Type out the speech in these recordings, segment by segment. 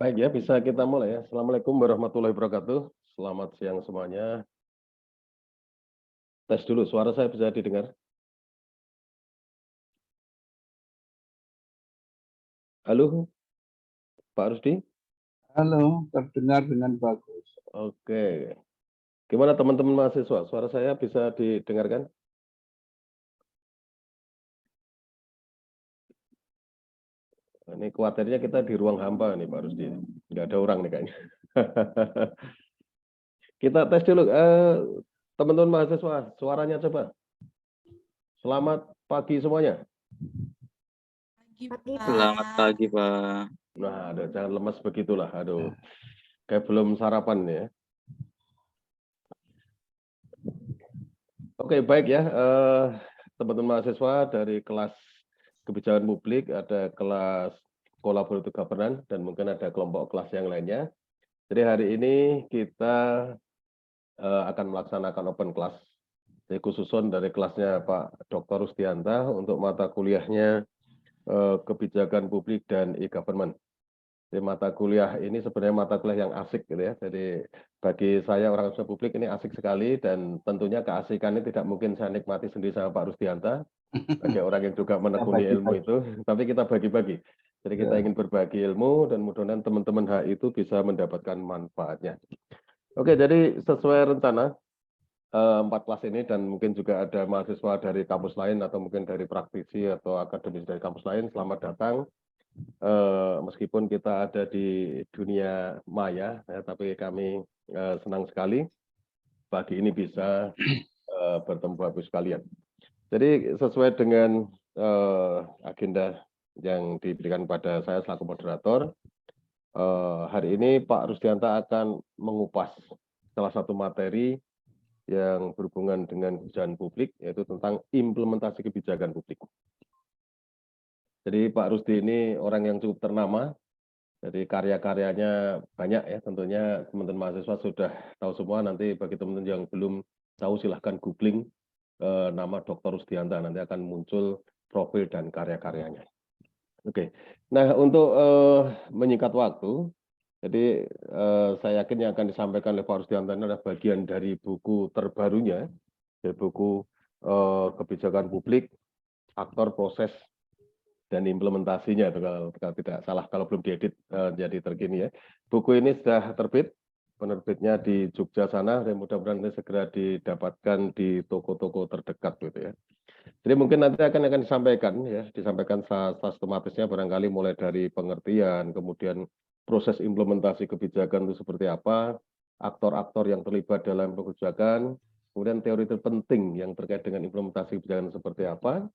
Baik ya, bisa kita mulai ya. Assalamualaikum warahmatullahi wabarakatuh. Selamat siang semuanya. Tes dulu, suara saya bisa didengar? Halo, Pak Rusdi? Halo, terdengar dengan bagus. Oke. Gimana teman-teman mahasiswa? Suara saya bisa didengarkan? Ini khawatirnya kita di ruang hampa nih Pak Rusdi. Nggak ada orang nih kayaknya. Kita tes dulu. Teman-teman mahasiswa, suaranya coba. Selamat pagi semuanya. Pagi, Selamat Pak. pagi, Pak. Nah, jangan lemas begitulah. Aduh, kayak belum sarapan ya. Oke, baik ya. Teman-teman mahasiswa dari kelas kebijakan publik, ada kelas collaborative governance, dan mungkin ada kelompok kelas yang lainnya. Jadi hari ini kita akan melaksanakan open class. Jadi khususon dari kelasnya Pak Dr. Rusdianta untuk mata kuliahnya kebijakan publik dan e-government. Jadi mata kuliah ini sebenarnya mata kuliah yang asik gitu ya. Jadi bagi saya orang usaha publik ini asik sekali, dan tentunya keasikan ini tidak mungkin saya nikmati sendiri sama Pak Rusdianta bagi orang yang juga menekuni ilmu itu, tapi kita bagi-bagi. Jadi kita ingin berbagi ilmu dan mudah-mudahan teman-teman HI itu bisa mendapatkan manfaatnya. Oke, jadi sesuai rencana 4 kelas ini, dan mungkin juga ada mahasiswa dari kampus lain atau mungkin dari praktisi atau akademisi dari kampus lain, selamat datang. Meskipun kita ada di dunia maya, ya, tapi kami senang sekali pagi ini bisa bertemu Bapak sekalian. Jadi sesuai dengan agenda yang diberikan pada saya selaku moderator, hari ini Pak Rusdianta akan mengupas salah satu materi yang berhubungan dengan kebijakan publik, yaitu tentang implementasi kebijakan publik. Jadi Pak Rusdi ini orang yang cukup ternama. Jadi karya-karyanya banyak ya, tentunya teman-teman mahasiswa sudah tahu semua. Nanti bagi teman-teman yang belum tahu silahkan googling nama Dr. Rusdianta, nanti akan muncul profil dan karya-karyanya. Oke, nah untuk menyingkat waktu, jadi saya yakin yang akan disampaikan oleh Pak Rusdianta ini adalah bagian dari buku terbarunya, dari buku kebijakan publik, aktor, proses, dan implementasinya, itu kalau tidak salah, kalau belum diedit jadi terkini ya. Buku ini sudah terbit, penerbitnya di Jogja sana, dan mudah-mudahan ini segera didapatkan di toko-toko terdekat gitu ya. Jadi mungkin nanti akan disampaikan ya, disampaikan sistematisnya barangkali mulai dari pengertian, kemudian proses implementasi kebijakan itu seperti apa, aktor-aktor yang terlibat dalam kebijakan, kemudian teori terpenting yang terkait dengan implementasi kebijakan seperti apa.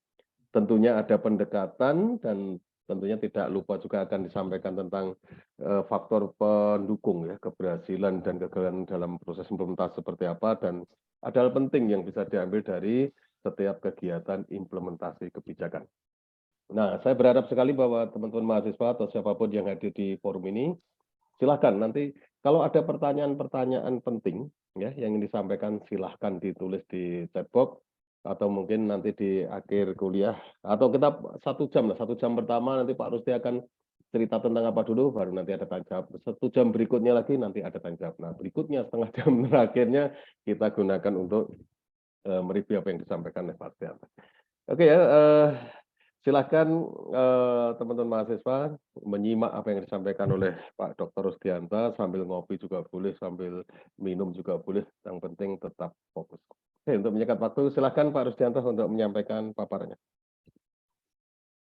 Tentunya ada pendekatan, dan tentunya tidak lupa juga akan disampaikan tentang faktor pendukung ya, keberhasilan dan kegagalan dalam proses implementasi seperti apa, dan ada hal penting yang bisa diambil dari setiap kegiatan implementasi kebijakan. Nah, saya berharap sekali bahwa teman-teman mahasiswa atau siapapun yang hadir di forum ini, silahkan nanti kalau ada pertanyaan-pertanyaan penting ya yang ingin disampaikan, silahkan ditulis di chat box, atau mungkin nanti di akhir kuliah, atau kita 1 jam lah, 1 jam pertama nanti Pak Rusdi akan cerita tentang apa dulu, baru nanti ada tanya jawab. 1 jam berikutnya lagi nanti ada tanya jawab. Nah, berikutnya setengah jam terakhirnya kita gunakan untuk mereview apa yang disampaikan oleh Pak Rusdi. Oke ya, silakan teman-teman mahasiswa menyimak apa yang disampaikan oleh Pak Dr. Rusdianta, sambil ngopi juga boleh, sambil minum juga boleh, yang penting tetap fokus. Oke, untuk menyingkat waktu, silakan Pak Rusdianta untuk menyampaikan paparannya.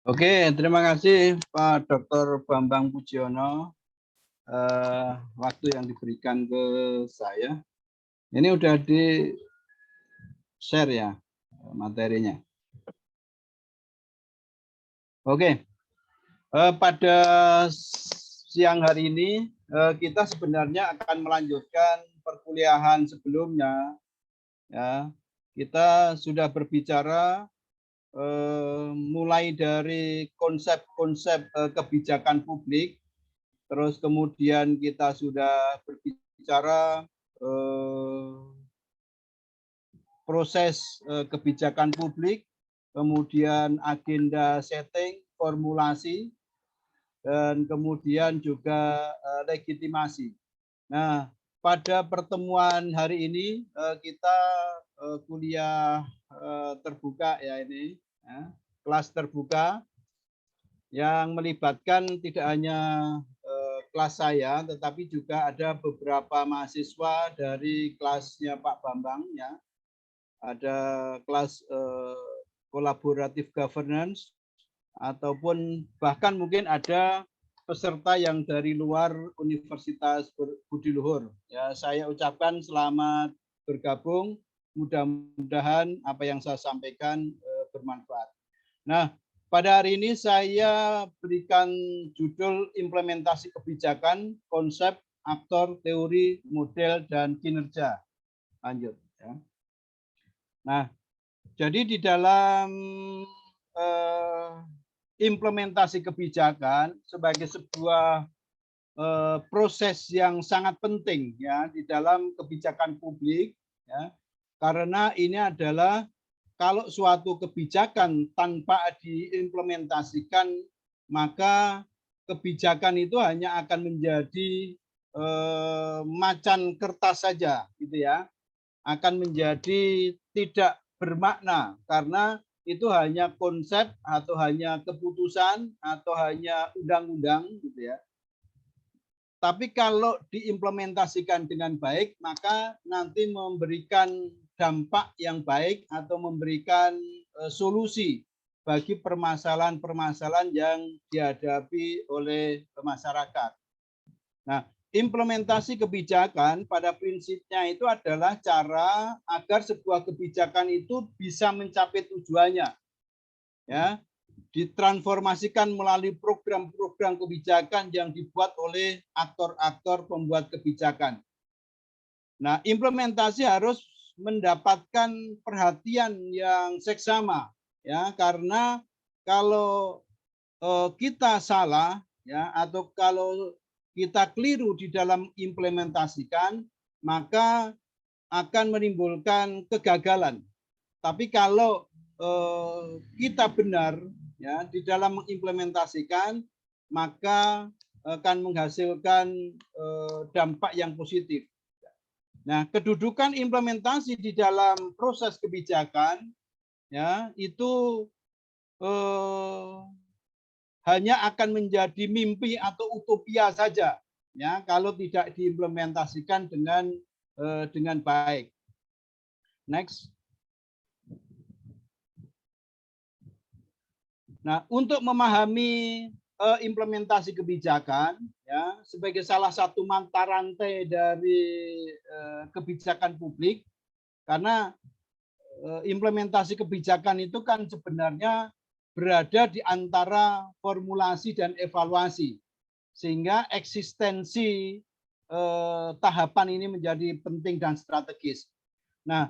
Oke, terima kasih Pak Dr. Bambang Pujiono. Waktu yang diberikan ke saya. Ini udah di share ya materinya. Oke, pada siang hari ini kita sebenarnya akan melanjutkan perkuliahan sebelumnya. Ya, kita sudah berbicara mulai dari konsep-konsep kebijakan publik, terus kemudian kita sudah berbicara proses kebijakan publik, kemudian agenda setting, formulasi, dan kemudian juga legitimasi. Nah, pada pertemuan hari ini kita kuliah terbuka ya ini, ya, kelas terbuka yang melibatkan tidak hanya kelas saya, tetapi juga ada beberapa mahasiswa dari kelasnya Pak Bambang ya. Ada kelas collaborative governance ataupun bahkan mungkin ada peserta yang dari luar Universitas Budi Luhur. Ya, saya ucapkan selamat bergabung. Mudah-mudahan apa yang saya sampaikan bermanfaat. Nah, pada hari ini saya berikan judul implementasi kebijakan, konsep, aktor, teori, model, dan kinerja. Lanjut. Ya. Nah, jadi di dalam implementasi kebijakan sebagai sebuah proses yang sangat penting ya di dalam kebijakan publik, ya, karena ini adalah kalau suatu kebijakan tanpa diimplementasikan, maka kebijakan itu hanya akan menjadi macan kertas saja, gitu ya, akan menjadi tidak bermakna karena itu hanya konsep atau hanya keputusan atau hanya undang-undang, gitu ya. Tapi kalau diimplementasikan dengan baik, maka nanti memberikan dampak yang baik atau memberikan solusi bagi permasalahan-permasalahan yang dihadapi oleh masyarakat. Nah, implementasi kebijakan pada prinsipnya itu adalah cara agar sebuah kebijakan itu bisa mencapai tujuannya. Ya, ditransformasikan melalui program-program kebijakan yang dibuat oleh aktor-aktor pembuat kebijakan. Nah, implementasi harus mendapatkan perhatian yang seksama, ya, karena kalau kita salah, ya, atau kalau kita keliru di dalam implementasikan, maka akan menimbulkan kegagalan. Tapi kalau kita benar ya di dalam mengimplementasikan, maka akan menghasilkan dampak yang positif. Nah, kedudukan implementasi di dalam proses kebijakan ya itu hanya akan menjadi mimpi atau utopia saja ya kalau tidak diimplementasikan dengan baik. Next. Nah, untuk memahami implementasi kebijakan ya sebagai salah satu mata rantai dari kebijakan publik, karena implementasi kebijakan itu kan sebenarnya berada di antara formulasi dan evaluasi, sehingga eksistensi tahapan ini menjadi penting dan strategis. Nah,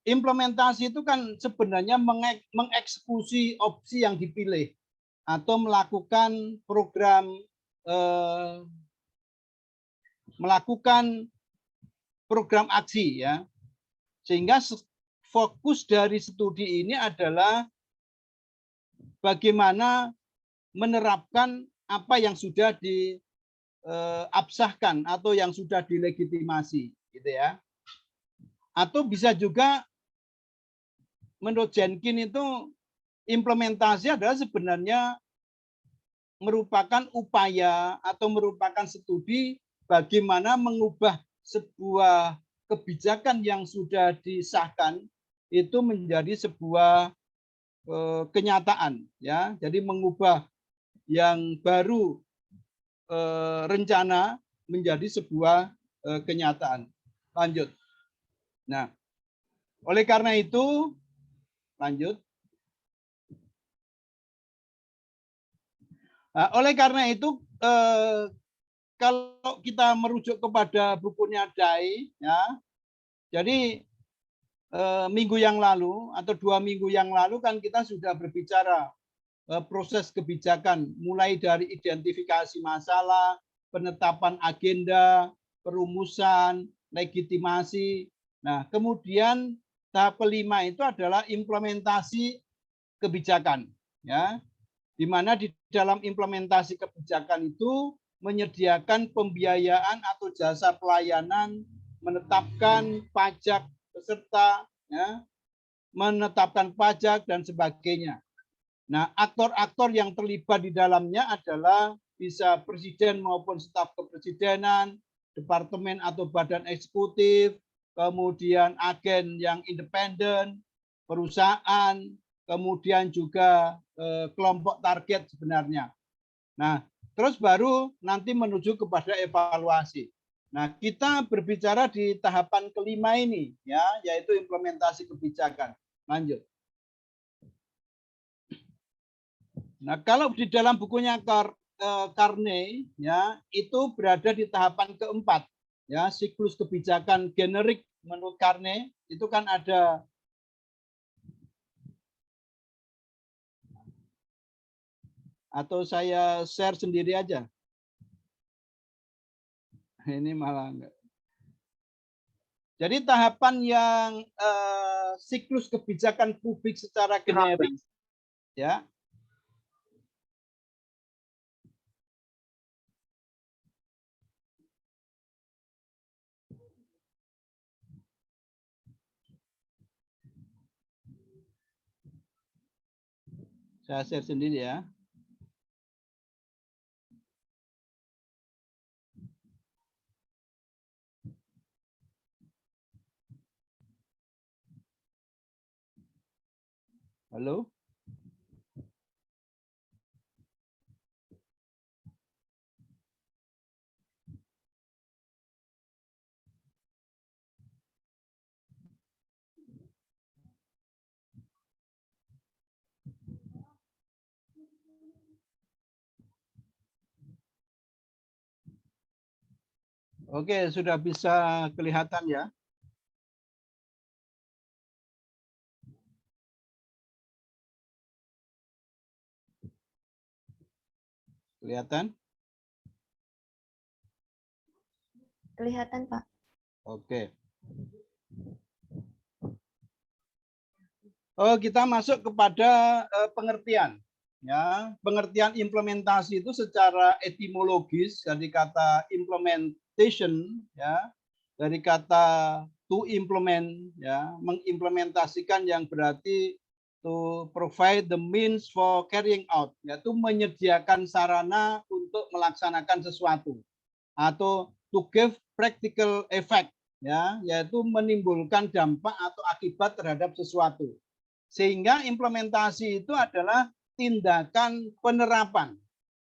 implementasi itu kan sebenarnya mengeksekusi opsi yang dipilih atau melakukan program, aksi ya, sehingga fokus dari studi ini adalah bagaimana menerapkan apa yang sudah diabsahkan atau yang sudah dilegitimasi, gitu ya. Atau bisa juga menurut Jenkins itu implementasi adalah sebenarnya merupakan upaya atau merupakan studi bagaimana mengubah sebuah kebijakan yang sudah disahkan itu menjadi sebuah kenyataan ya. Jadi mengubah yang baru rencana menjadi sebuah kenyataan. Lanjut. Nah, oleh karena itu lanjut. Nah, oleh karena itu kalau kita merujuk kepada bukunya Dai ya. Jadi minggu yang lalu atau 2 minggu yang lalu kan kita sudah berbicara proses kebijakan mulai dari identifikasi masalah, penetapan agenda, perumusan, legitimasi. Nah, kemudian tahap kelima itu adalah implementasi kebijakan, ya. di mana di dalam implementasi kebijakan itu menyediakan pembiayaan atau jasa pelayanan, menetapkan pajak peserta, ya, menetapkan pajak dan sebagainya. Nah, aktor-aktor yang terlibat di dalamnya adalah bisa presiden maupun staf kepresidenan, departemen atau badan eksekutif, kemudian agen yang independen, perusahaan, kemudian juga kelompok target sebenarnya. Nah, terus baru nanti menuju kepada evaluasi. Nah, kita berbicara di tahapan kelima ini, ya, yaitu implementasi kebijakan. Lanjut. Nah, kalau di dalam bukunya Carney, ya, itu berada di tahapan keempat, ya, siklus kebijakan generik menurut Carney itu kan ada atau saya share sendiri aja. Ini malah enggak. Jadi tahapan yang siklus kebijakan publik secara generik, ya. Saya share sendiri ya. Halo? Oke, sudah bisa kelihatan ya. Kelihatan? Kelihatan, Pak. Oke. Kita masuk kepada pengertian. Ya, pengertian implementasi itu secara etimologis dari kata implementation, ya, dari kata to implement, ya, mengimplementasikan yang berarti to provide the means for carrying out, yaitu menyediakan sarana untuk melaksanakan sesuatu, atau to give practical effect, ya, yaitu menimbulkan dampak atau akibat terhadap sesuatu. Sehingga implementasi itu adalah tindakan penerapan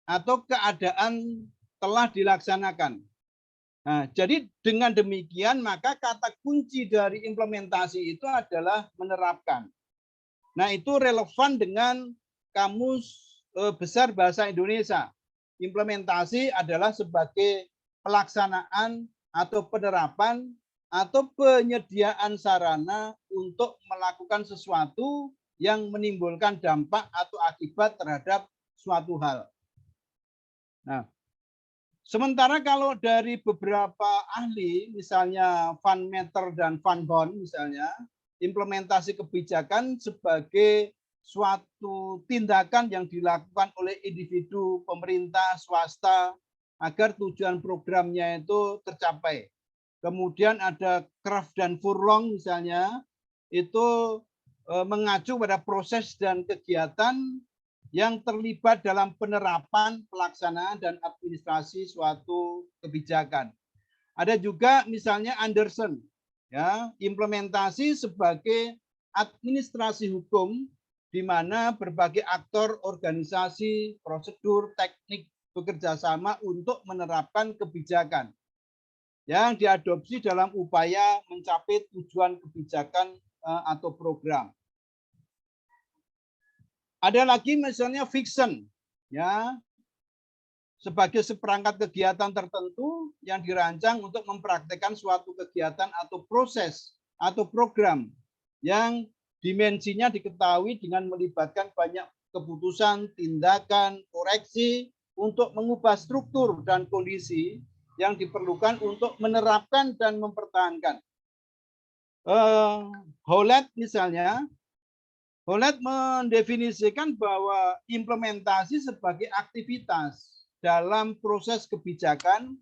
atau keadaan telah dilaksanakan. Nah, jadi dengan demikian maka kata kunci dari implementasi itu adalah menerapkan. Nah, itu relevan dengan Kamus Besar Bahasa Indonesia. Implementasi adalah sebagai pelaksanaan atau penerapan atau penyediaan sarana untuk melakukan sesuatu yang menimbulkan dampak atau akibat terhadap suatu hal. Nah, sementara kalau dari beberapa ahli, misalnya Van Meter dan Van Boon misalnya, implementasi kebijakan sebagai suatu tindakan yang dilakukan oleh individu, pemerintah, swasta, agar tujuan programnya itu tercapai. Kemudian ada Kraft dan Furlong misalnya, itu mengacu pada proses dan kegiatan yang terlibat dalam penerapan, pelaksanaan, dan administrasi suatu kebijakan. Ada juga misalnya Anderson, ya, implementasi sebagai administrasi hukum di mana berbagai aktor, organisasi, prosedur, teknik bekerja sama untuk menerapkan kebijakan yang diadopsi dalam upaya mencapai tujuan kebijakan atau program. Ada lagi misalnya fiction, ya, sebagai seperangkat kegiatan tertentu yang dirancang untuk mempraktekkan suatu kegiatan atau proses atau program yang dimensinya diketahui dengan melibatkan banyak keputusan, tindakan, koreksi untuk mengubah struktur dan kondisi yang diperlukan untuk menerapkan dan mempertahankan. Howlett misalnya Howlett mendefinisikan bahwa implementasi sebagai aktivitas dalam proses kebijakan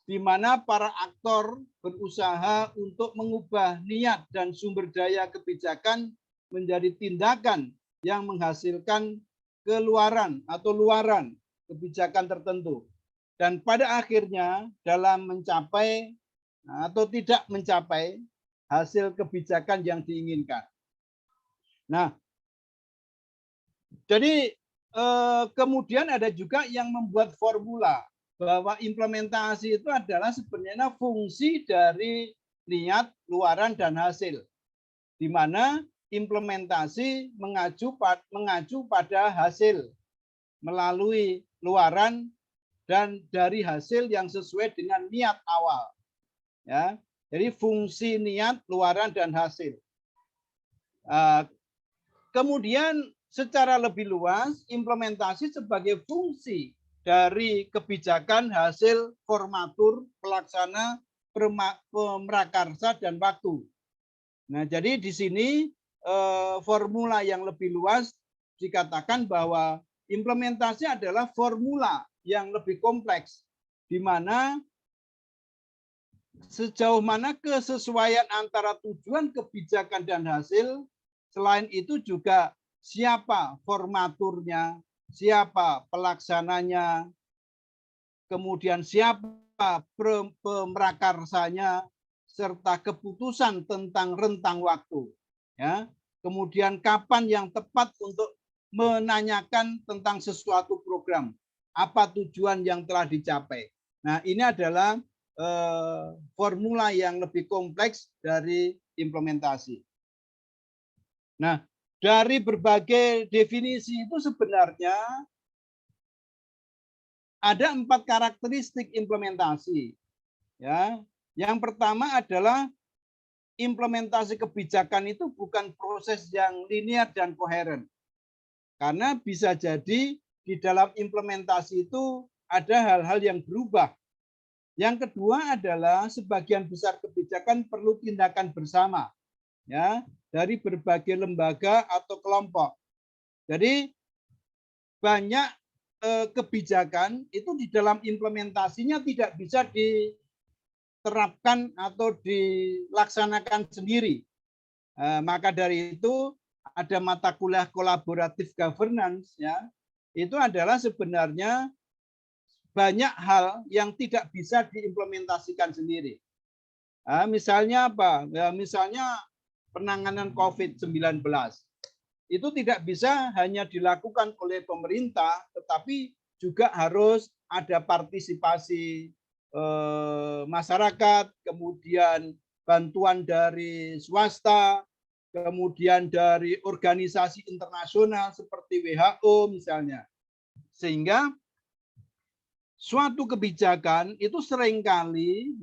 di mana para aktor berusaha untuk mengubah niat dan sumber daya kebijakan menjadi tindakan yang menghasilkan keluaran atau luaran kebijakan tertentu. Dan pada akhirnya dalam mencapai atau tidak mencapai hasil kebijakan yang diinginkan. Nah, jadi kemudian ada juga yang membuat formula bahwa implementasi itu adalah sebenarnya fungsi dari niat, luaran, dan hasil. Di mana implementasi mengacu pada hasil melalui luaran dan dari hasil yang sesuai dengan niat awal. Ya, jadi fungsi niat, luaran, dan hasil. Kemudian secara lebih luas, implementasi sebagai fungsi dari kebijakan hasil formatur, pelaksana, pemrakarsa, dan waktu. Nah, jadi di sini formula yang lebih luas dikatakan bahwa implementasi adalah formula yang lebih kompleks, di mana sejauh mana kesesuaian antara tujuan kebijakan dan hasil. Selain itu juga siapa formaturnya, siapa pelaksananya, kemudian siapa pemrakarsanya, serta keputusan tentang rentang waktu. Ya, kemudian kapan yang tepat untuk menanyakan tentang sesuatu program, apa tujuan yang telah dicapai. Nah, ini adalah formula yang lebih kompleks dari implementasi. Nah, dari berbagai definisi itu sebenarnya ada 4 karakteristik implementasi. Ya, yang pertama adalah implementasi kebijakan itu bukan proses yang linear dan koheren. Karena bisa jadi di dalam implementasi itu ada hal-hal yang berubah. Yang kedua adalah sebagian besar kebijakan perlu tindakan bersama, ya, dari berbagai lembaga atau kelompok. Jadi banyak kebijakan itu di dalam implementasinya tidak bisa diterapkan atau dilaksanakan sendiri. Maka dari itu ada mata kuliah kolaboratif governance, ya, itu adalah sebenarnya banyak hal yang tidak bisa diimplementasikan sendiri. Misalnya apa? Ya, misalnya penanganan COVID-19. Itu tidak bisa hanya dilakukan oleh pemerintah, tetapi juga harus ada partisipasi masyarakat, kemudian bantuan dari swasta, kemudian dari organisasi internasional seperti WHO misalnya. Sehingga suatu kebijakan itu seringkali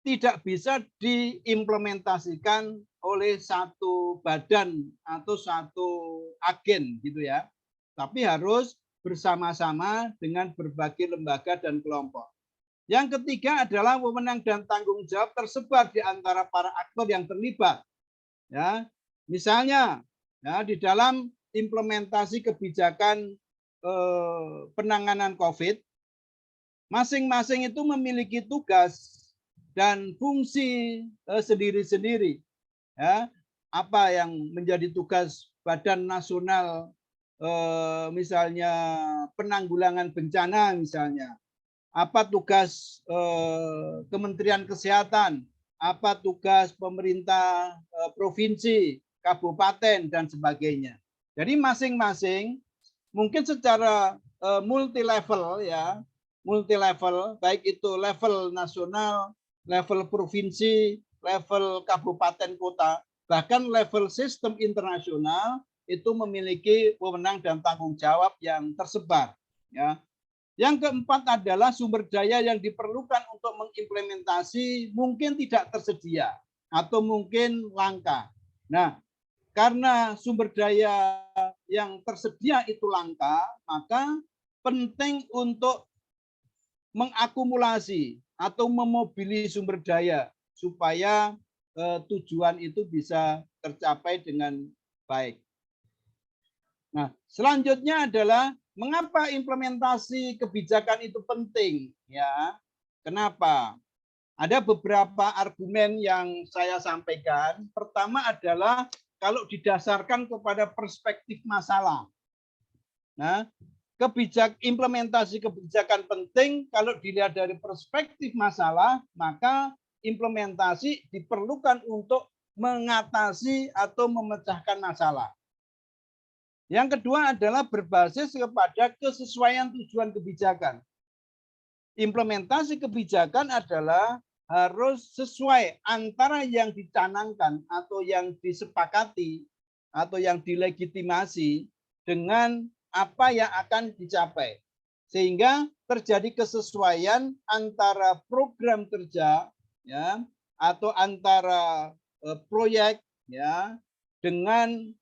tidak bisa diimplementasikan oleh satu badan atau satu agen gitu ya. Tapi harus bersama-sama dengan berbagai lembaga dan kelompok. Yang ketiga adalah wewenang dan tanggung jawab tersebar di antara para aktor yang terlibat. Ya, misalnya ya, di dalam implementasi kebijakan penanganan COVID, masing-masing itu memiliki tugas dan fungsi sendiri-sendiri. Ya, apa yang menjadi tugas Badan Nasional misalnya penanggulangan bencana misalnya, apa tugas Kementerian Kesehatan, apa tugas pemerintah provinsi, kabupaten, dan sebagainya. Jadi masing-masing mungkin secara multi level, ya, multi level, baik itu level nasional, level provinsi, level kabupaten kota, bahkan level sistem internasional itu memiliki wewenang dan tanggung jawab yang tersebar. Ya. Yang keempat adalah sumber daya yang diperlukan untuk mengimplementasi mungkin tidak tersedia atau mungkin langka. Nah, karena sumber daya yang tersedia itu langka, maka penting untuk mengakumulasi atau memobilisasi sumber daya supaya tujuan itu bisa tercapai dengan Baik. Nah, selanjutnya adalah mengapa implementasi kebijakan itu penting, ya? Kenapa? Ada beberapa argumen yang saya sampaikan. Pertama adalah kalau didasarkan kepada perspektif masalah. Nah, implementasi kebijakan penting kalau dilihat dari perspektif masalah, maka implementasi diperlukan untuk mengatasi atau memecahkan masalah. Yang kedua adalah berbasis kepada kesesuaian tujuan kebijakan. Implementasi kebijakan adalah harus sesuai antara yang dicanangkan atau yang disepakati atau yang dilegitimasi dengan apa yang akan dicapai. Sehingga terjadi kesesuaian antara program kerja, ya, atau antara proyek, ya, dengan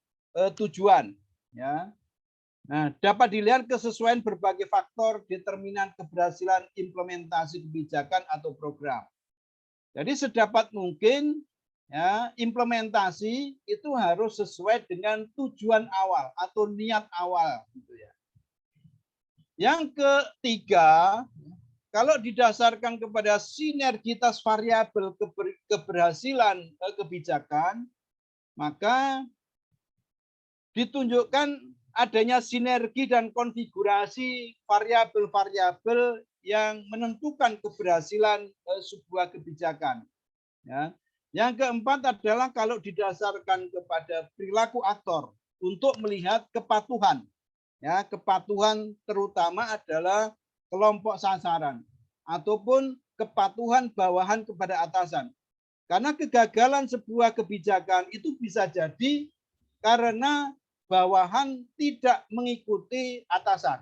tujuan, ya. Nah, dapat dilihat kesesuaian berbagai faktor determinan keberhasilan implementasi kebijakan atau program. Jadi sedapat mungkin, ya, implementasi itu harus sesuai dengan tujuan awal atau niat awal, gitu ya. Yang ketiga, kalau didasarkan kepada sinergitas variabel keberhasilan kebijakan, maka ditunjukkan adanya sinergi dan konfigurasi variabel-variabel yang menentukan keberhasilan sebuah kebijakan. Ya. Yang keempat adalah kalau didasarkan kepada perilaku aktor untuk melihat kepatuhan. Ya, kepatuhan terutama adalah kelompok sasaran ataupun kepatuhan bawahan kepada atasan. Karena kegagalan sebuah kebijakan itu bisa jadi karena bawahan tidak mengikuti atasan,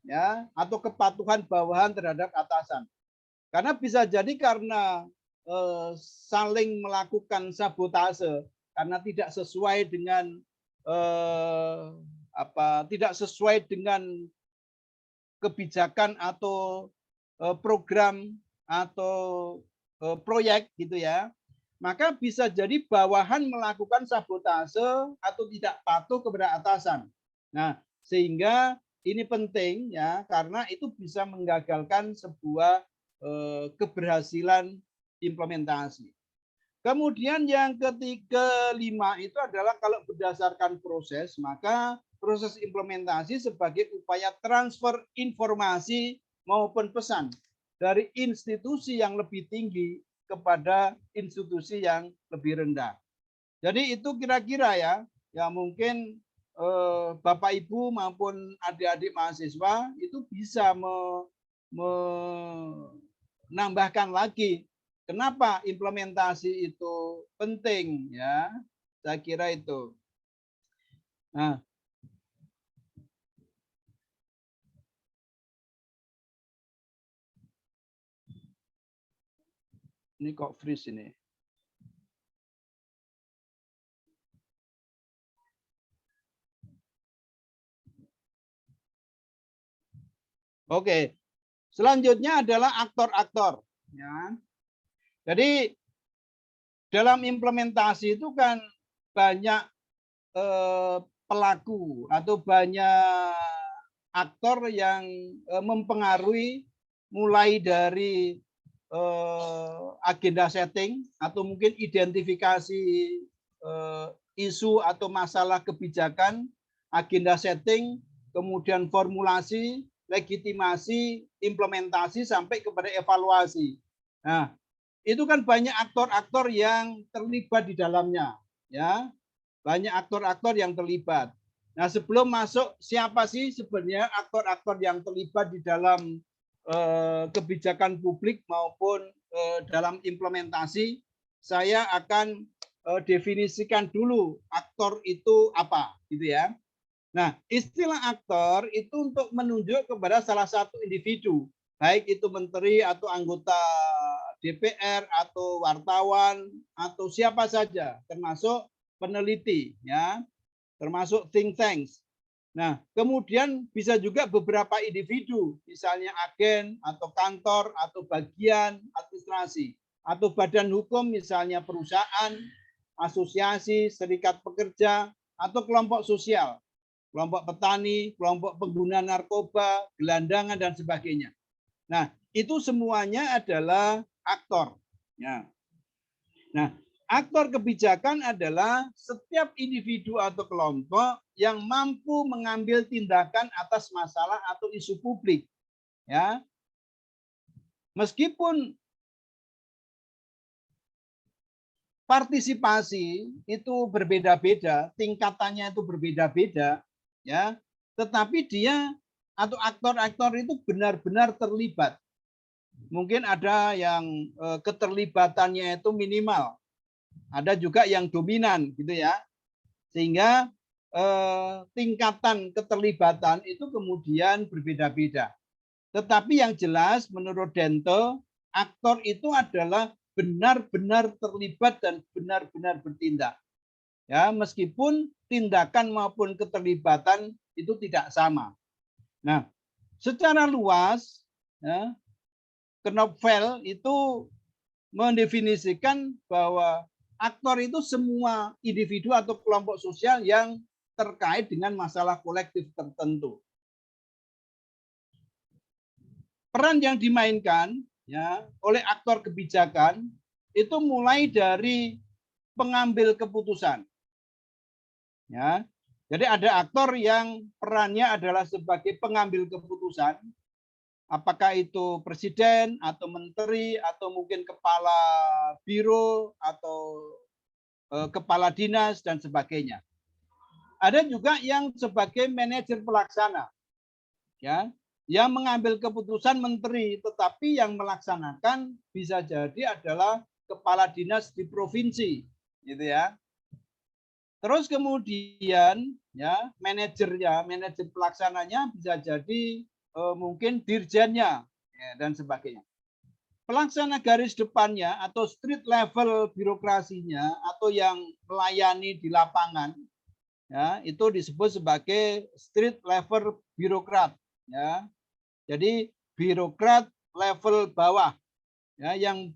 ya, atau kepatuhan bawahan terhadap atasan. Karena bisa jadi karena saling melakukan sabotase karena tidak sesuai dengan tidak sesuai dengan kebijakan atau program atau proyek, gitu ya. Maka bisa jadi bawahan melakukan sabotase atau tidak patuh kepada atasan. Nah, sehingga ini penting, ya, karena itu bisa menggagalkan sebuah keberhasilan implementasi. Kemudian yang kelima itu adalah kalau berdasarkan proses, maka proses implementasi sebagai upaya transfer informasi maupun pesan dari institusi yang lebih tinggi kepada institusi yang lebih rendah. Jadi itu kira-kira ya mungkin Bapak Ibu maupun adik-adik mahasiswa itu bisa menambahkan lagi kenapa implementasi itu penting, ya. Saya kira itu. Nah, ini kok freeze ini. Oke, selanjutnya adalah aktor-aktor. Ya. Jadi dalam implementasi itu kan banyak pelaku atau banyak aktor yang mempengaruhi mulai dari agenda setting atau mungkin identifikasi isu atau masalah kebijakan, agenda setting, kemudian formulasi, legitimasi, implementasi sampai kepada evaluasi. Nah, itu kan banyak aktor-aktor yang terlibat di dalamnya, ya. Banyak aktor-aktor yang terlibat. Nah, sebelum masuk siapa sih sebenarnya aktor-aktor yang terlibat di dalam kebijakan publik maupun dalam implementasi, saya akan definisikan dulu aktor itu apa, gitu ya. Nah, istilah aktor itu untuk menunjuk kepada salah satu individu, baik itu menteri atau anggota DPR atau wartawan atau siapa saja, termasuk peneliti, ya, termasuk think tanks. Nah, kemudian bisa juga beberapa individu, misalnya agen atau kantor atau bagian administrasi atau badan hukum, misalnya perusahaan, asosiasi, serikat pekerja, atau kelompok sosial, kelompok petani, kelompok pengguna narkoba, gelandangan dan sebagainya. Nah, itu semuanya adalah aktor. Ya. Nah, aktor kebijakan adalah setiap individu atau kelompok yang mampu mengambil tindakan atas masalah atau isu publik. Ya. Meskipun partisipasi itu berbeda-beda, tingkatannya itu berbeda-beda, ya. Tetapi dia atau aktor-aktor itu benar-benar terlibat. Mungkin ada yang keterlibatannya itu minimal, ada juga yang dominan, gitu ya. Sehingga tingkatan keterlibatan itu kemudian berbeda-beda. Tetapi yang jelas menurut Dento, aktor itu adalah benar-benar terlibat dan benar-benar bertindak. Ya, meskipun tindakan maupun keterlibatan itu tidak sama. Nah, secara luas, ya, Knopfel itu mendefinisikan bahwa aktor itu semua individu atau kelompok sosial yang terkait dengan masalah kolektif tertentu. Peran yang dimainkan ya oleh aktor kebijakan itu mulai dari pengambil keputusan. Ya. Jadi ada aktor yang perannya adalah sebagai pengambil keputusan, apakah itu presiden atau menteri atau mungkin kepala biro atau kepala dinas dan sebagainya. Ada juga yang sebagai manajer pelaksana. Ya, yang mengambil keputusan menteri, tetapi yang melaksanakan bisa jadi adalah kepala dinas di provinsi, gitu ya. Terus kemudian ya manajernya, manajer pelaksananya bisa jadi mungkin dirjennya ya, dan sebagainya. Pelaksana garis depannya atau street level birokrasinya atau yang melayani di lapangan ya itu disebut sebagai street level birokrat ya. Jadi birokrat level bawah ya yang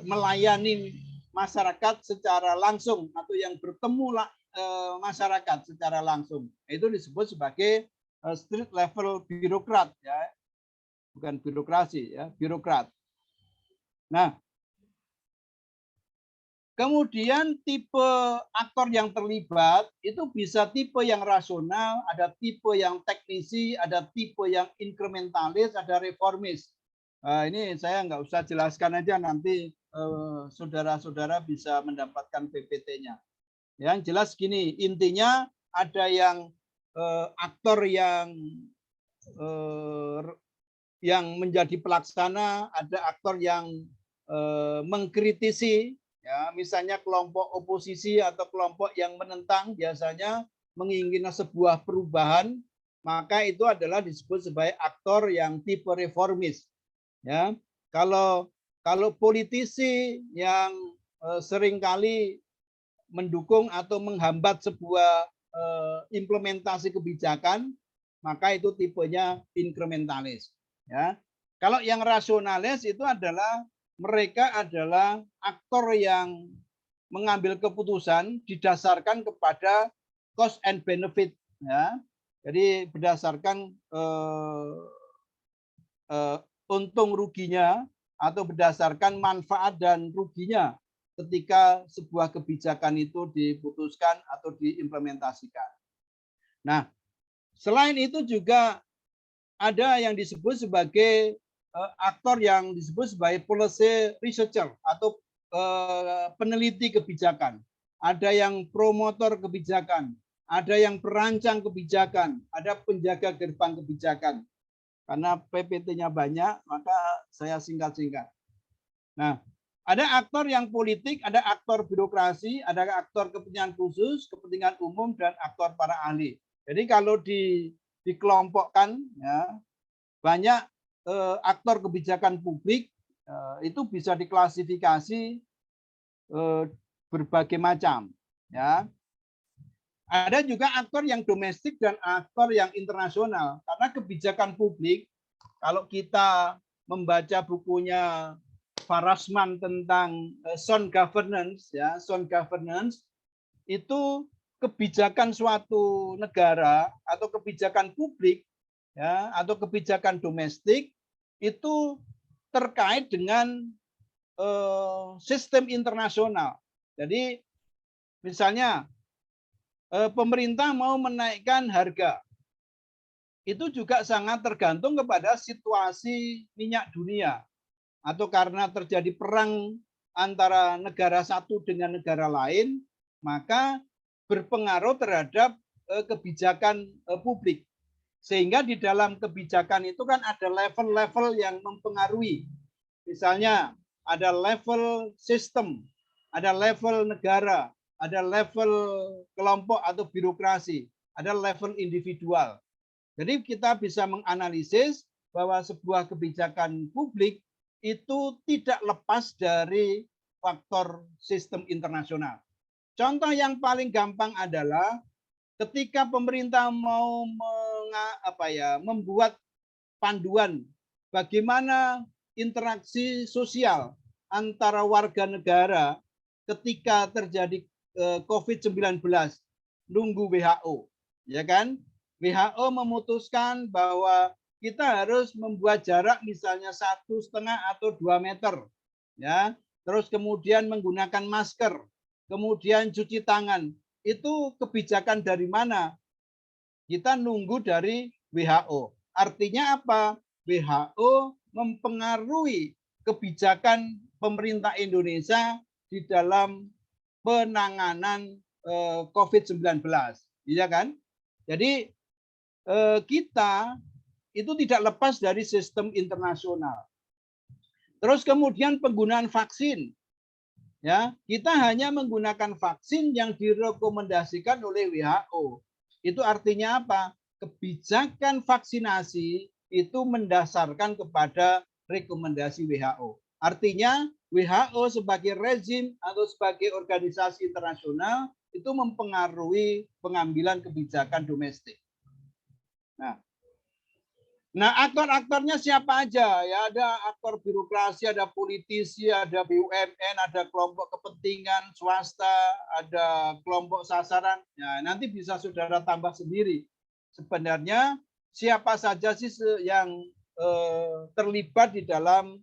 melayani masyarakat secara langsung atau yang bertemu masyarakat secara langsung. Itu disebut sebagai street level birokrat ya. Bukan birokrasi ya, birokrat. Nah, kemudian tipe aktor yang terlibat itu bisa tipe yang rasional, ada tipe yang teknisi, ada tipe yang inkrementalis, ada reformis. Nah, ini saya nggak usah jelaskan aja, nanti saudara-saudara bisa mendapatkan PPT-nya. Yang jelas gini, intinya ada yang aktor yang menjadi pelaksana, ada aktor yang mengkritisi. Ya, misalnya kelompok oposisi atau kelompok yang menentang biasanya menginginkan sebuah perubahan, maka itu adalah disebut sebagai aktor yang tipe reformis. Ya, kalau politisi yang seringkali mendukung atau menghambat sebuah implementasi kebijakan, maka itu tipenya inkrementalis. Ya, kalau yang rasionalis itu adalah mereka adalah aktor yang mengambil keputusan didasarkan kepada cost and benefit, ya. Jadi berdasarkan untung ruginya atau berdasarkan manfaat dan ruginya ketika sebuah kebijakan itu diputuskan atau diimplementasikan. Nah, selain itu juga ada yang disebut sebagai aktor yang disebut sebagai policy researcher atau peneliti kebijakan. Ada yang promotor kebijakan, ada yang perancang kebijakan, ada penjaga gerbang kebijakan. Karena PPT-nya banyak, maka saya singkat-singkat. Nah, ada aktor yang politik, ada aktor birokrasi, ada aktor kepentingan khusus, kepentingan umum, dan aktor para ahli. Jadi kalau dikelompokkan, ya, banyak aktor kebijakan publik itu bisa diklasifikasi berbagai macam. Ya, ada juga aktor yang domestik dan aktor yang internasional. Karena kebijakan publik, kalau kita membaca bukunya Farasman tentang sound governance, ya, sound governance itu kebijakan suatu negara atau kebijakan publik ya atau kebijakan domestik itu terkait dengan sistem internasional. Jadi misalnya pemerintah mau menaikkan harga, itu juga sangat tergantung kepada situasi minyak dunia atau karena terjadi perang antara negara satu dengan negara lain, maka berpengaruh terhadap kebijakan publik. Sehingga di dalam kebijakan itu kan ada level-level yang mempengaruhi. Misalnya ada level sistem, ada level negara, ada level kelompok atau birokrasi, ada level individual. Jadi kita bisa menganalisis bahwa sebuah kebijakan publik itu tidak lepas dari faktor sistem internasional. Contoh yang paling gampang adalah ketika pemerintah mau membuat panduan bagaimana interaksi sosial antara warga negara ketika terjadi COVID-19, nunggu WHO, ya kan? WHO memutuskan bahwa kita harus membuat jarak misalnya 1,5 atau 2 meter, ya. Terus kemudian menggunakan masker, kemudian cuci tangan. Itu kebijakan dari mana? Kita nunggu dari WHO. Artinya apa? WHO mempengaruhi kebijakan pemerintah Indonesia di dalam penanganan COVID-19, iya kan? Jadi kita itu tidak lepas dari sistem internasional. Terus kemudian penggunaan vaksin, ya kita hanya menggunakan vaksin yang direkomendasikan oleh WHO. Itu artinya apa? Kebijakan vaksinasi itu mendasarkan kepada rekomendasi WHO. Artinya WHO sebagai rezim atau sebagai organisasi internasional itu mempengaruhi pengambilan kebijakan domestik. Nah, aktor-aktornya siapa aja? Ya, ada aktor birokrasi, ada politisi, ada BUMN, ada kelompok kepentingan swasta, ada kelompok sasaran. Ya, nanti bisa saudara tambah sendiri. Sebenarnya siapa saja sih yang terlibat di dalam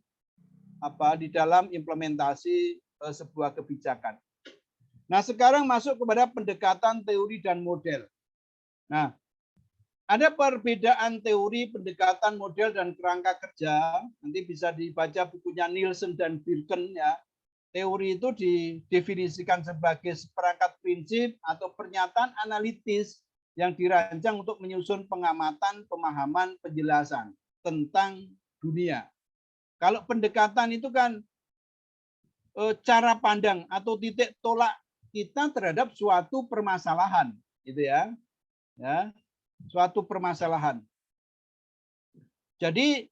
implementasi sebuah kebijakan. Nah, sekarang masuk kepada pendekatan teori dan model. Nah, ada perbedaan teori, pendekatan, model, dan kerangka kerja. Nanti bisa dibaca bukunya Nielsen dan Birken ya. Teori itu didefinisikan sebagai seperangkat prinsip atau pernyataan analitis yang dirancang untuk menyusun pengamatan, pemahaman, penjelasan tentang dunia. Kalau pendekatan itu kan cara pandang atau titik tolak kita terhadap suatu permasalahan, gitu ya. Ya. Suatu permasalahan. Jadi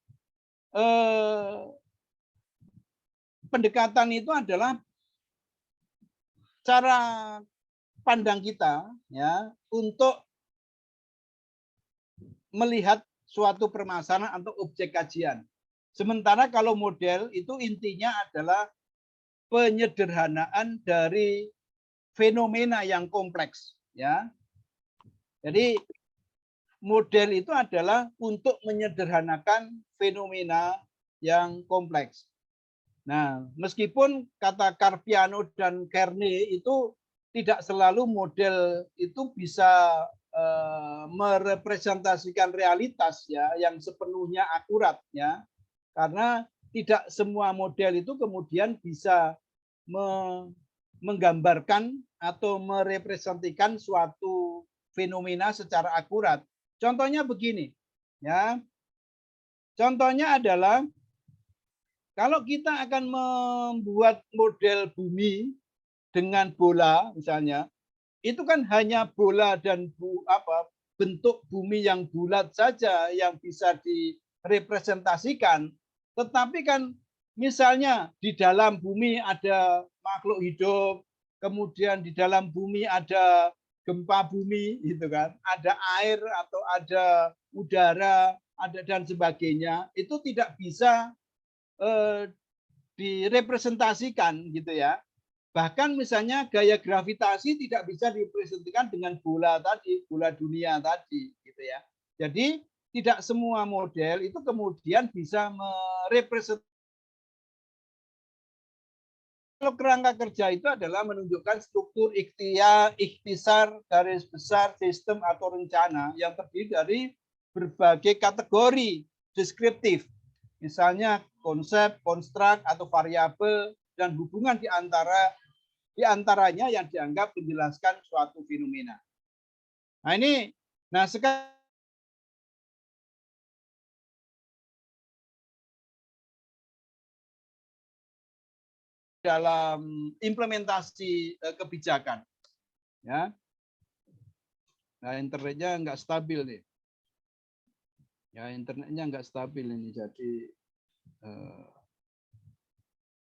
pendekatan itu adalah cara pandang kita ya untuk melihat suatu permasalahan atau objek kajian. Sementara kalau model itu intinya adalah penyederhanaan dari fenomena yang kompleks ya. Jadi model itu adalah untuk menyederhanakan fenomena yang kompleks. Nah, meskipun kata Carpiano dan Kearney itu tidak selalu model itu bisa merepresentasikan realitas ya yang sepenuhnya akurat ya. Karena tidak semua model itu kemudian bisa menggambarkan atau merepresentasikan suatu fenomena secara akurat. Contohnya begini, ya. Contohnya adalah kalau kita akan membuat model bumi dengan bola, misalnya, itu kan hanya bola dan bentuk bumi yang bulat saja yang bisa direpresentasikan. Tetapi kan, misalnya di dalam bumi ada makhluk hidup, kemudian di dalam bumi ada gempa bumi, gitu kan, ada air atau ada udara, ada dan sebagainya, itu tidak bisa direpresentasikan, gitu ya. Bahkan misalnya gaya gravitasi tidak bisa dipresentasikan dengan bola tadi, bola dunia tadi, gitu ya. Jadi tidak semua model itu kemudian bisa merepresentasikan. Kalau kerangka kerja itu adalah menunjukkan struktur ikhtisar, garis besar, sistem atau rencana yang terdiri dari berbagai kategori deskriptif. Misalnya konsep, konstruk, atau variabel, dan hubungan di antaranya yang dianggap menjelaskan suatu fenomena. Nah sekarang dalam implementasi kebijakan, ya. Nah internetnya nggak stabil nih. Ya internetnya nggak stabil ini, jadi.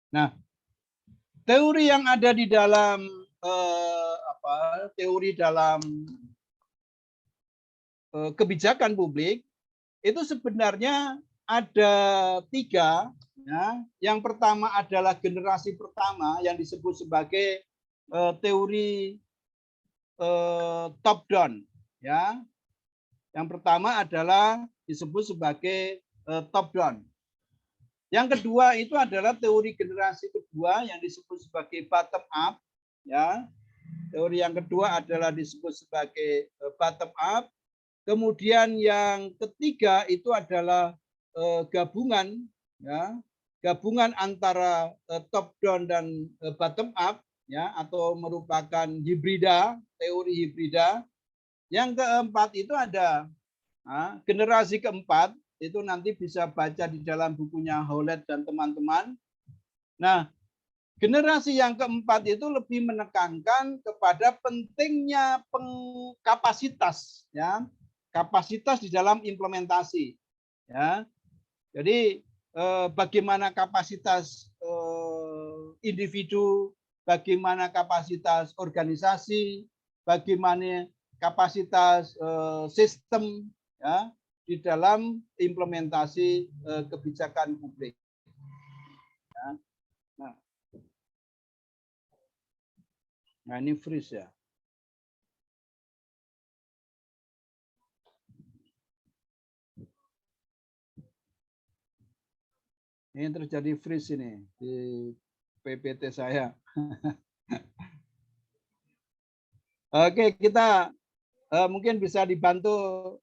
Nah teori yang ada di dalam teori dalam kebijakan publik itu sebenarnya ada 3. Ya. Yang pertama adalah generasi pertama yang disebut sebagai teori top down. Ya. Yang pertama adalah disebut sebagai top down. Yang kedua itu adalah teori generasi kedua yang disebut sebagai bottom up. Ya. Teori yang kedua adalah disebut sebagai bottom up. Kemudian yang ketiga itu adalah gabungan, ya, gabungan antara top down dan bottom up, ya, atau merupakan hibrida, teori hibrida. Yang keempat itu ada generasi keempat, itu nanti bisa baca di dalam bukunya Howlett dan teman-teman. Nah, generasi yang keempat itu lebih menekankan kepada pentingnya kapasitas, ya, kapasitas di dalam implementasi, ya. Jadi bagaimana kapasitas individu, bagaimana kapasitas organisasi, bagaimana kapasitas sistem, ya, di dalam implementasi kebijakan publik. Ya. Nah ini freeze ya. Ini terjadi freeze ini di PPT saya. Oke, kita mungkin bisa dibantu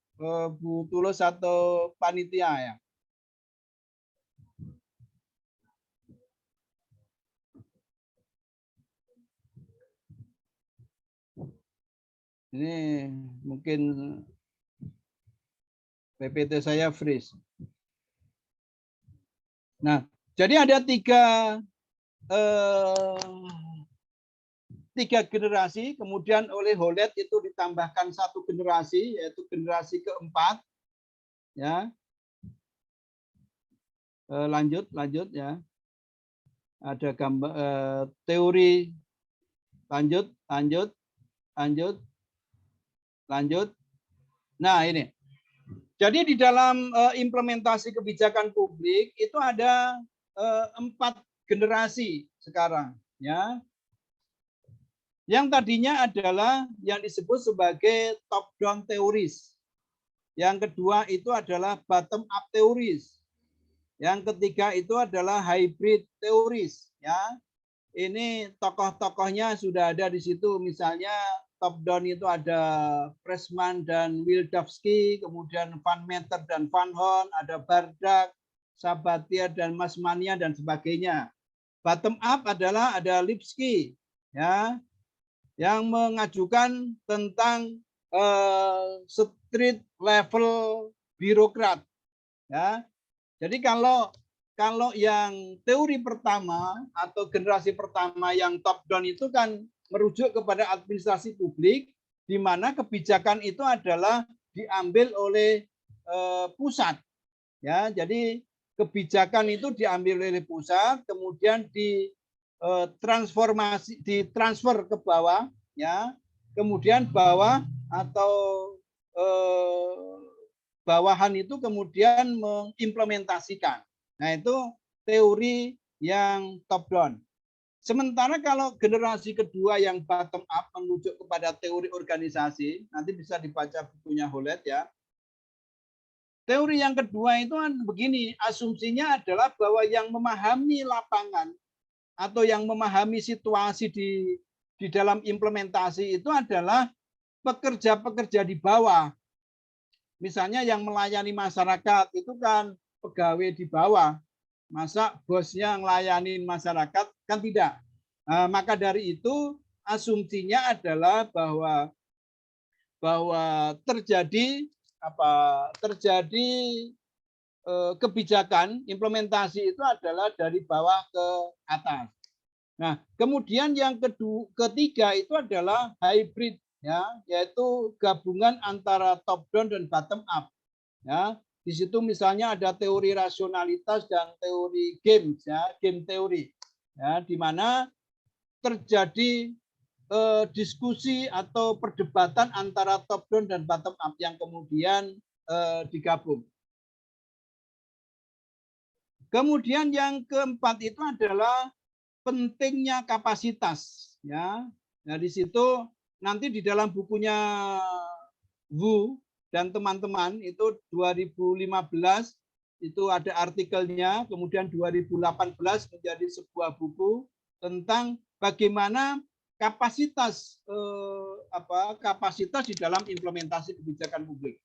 Bu Tulus atau panitia ya. Ini mungkin PPT saya freeze. Nah, jadi ada tiga generasi, kemudian oleh Howlett itu ditambahkan 1 generasi, yaitu generasi keempat. Ya, lanjut ya. Ada gambar teori, lanjut. Nah ini. Jadi di dalam implementasi kebijakan publik itu ada 4 generasi sekarang, ya. Yang tadinya adalah yang disebut sebagai top down teoris. Yang kedua itu adalah bottom up teoris. Yang ketiga itu adalah hybrid teoris, ya. Ini tokoh-tokohnya sudah ada di situ, misalnya top down itu ada Pressman dan Wildavsky, kemudian Van Meter dan Van Horn, ada Bardak, Sabatier dan Masmania dan sebagainya. Bottom up adalah ada Lipsky, ya, yang mengajukan tentang street level birokrat, ya. Jadi kalau yang teori pertama atau generasi pertama yang top down itu kan merujuk kepada administrasi publik, di mana kebijakan itu adalah diambil oleh pusat, ya. Jadi kebijakan itu diambil oleh pusat, kemudian ditransfer ke bawah, ya. Kemudian bawah atau bawahan itu kemudian mengimplementasikan. Nah, itu teori yang top down. Sementara kalau generasi kedua yang bottom up menuju kepada teori organisasi, nanti bisa dibaca bukunya Howlett ya. Teori yang kedua itu kan begini, asumsinya adalah bahwa yang memahami lapangan atau yang memahami situasi di dalam implementasi itu adalah pekerja-pekerja di bawah. Misalnya yang melayani masyarakat itu kan pegawai di bawah. Masa bosnya melayani masyarakat? Kan tidak. Nah, maka dari itu asumsinya adalah bahwa terjadi kebijakan implementasi itu adalah dari bawah ke atas. Nah, kemudian yang ketiga itu adalah hybrid ya, yaitu gabungan antara top down dan bottom up. Ya, di situ misalnya ada teori rasionalitas dan teori games ya, game teori. Ya, di mana terjadi diskusi atau perdebatan antara top down dan bottom up yang kemudian digabung. Kemudian yang keempat itu adalah pentingnya kapasitas ya. Nah, di situ nanti di dalam bukunya Wu dan teman-teman itu 2015 itu ada artikelnya, kemudian 2018 menjadi sebuah buku tentang bagaimana kapasitas kapasitas di dalam implementasi kebijakan publik.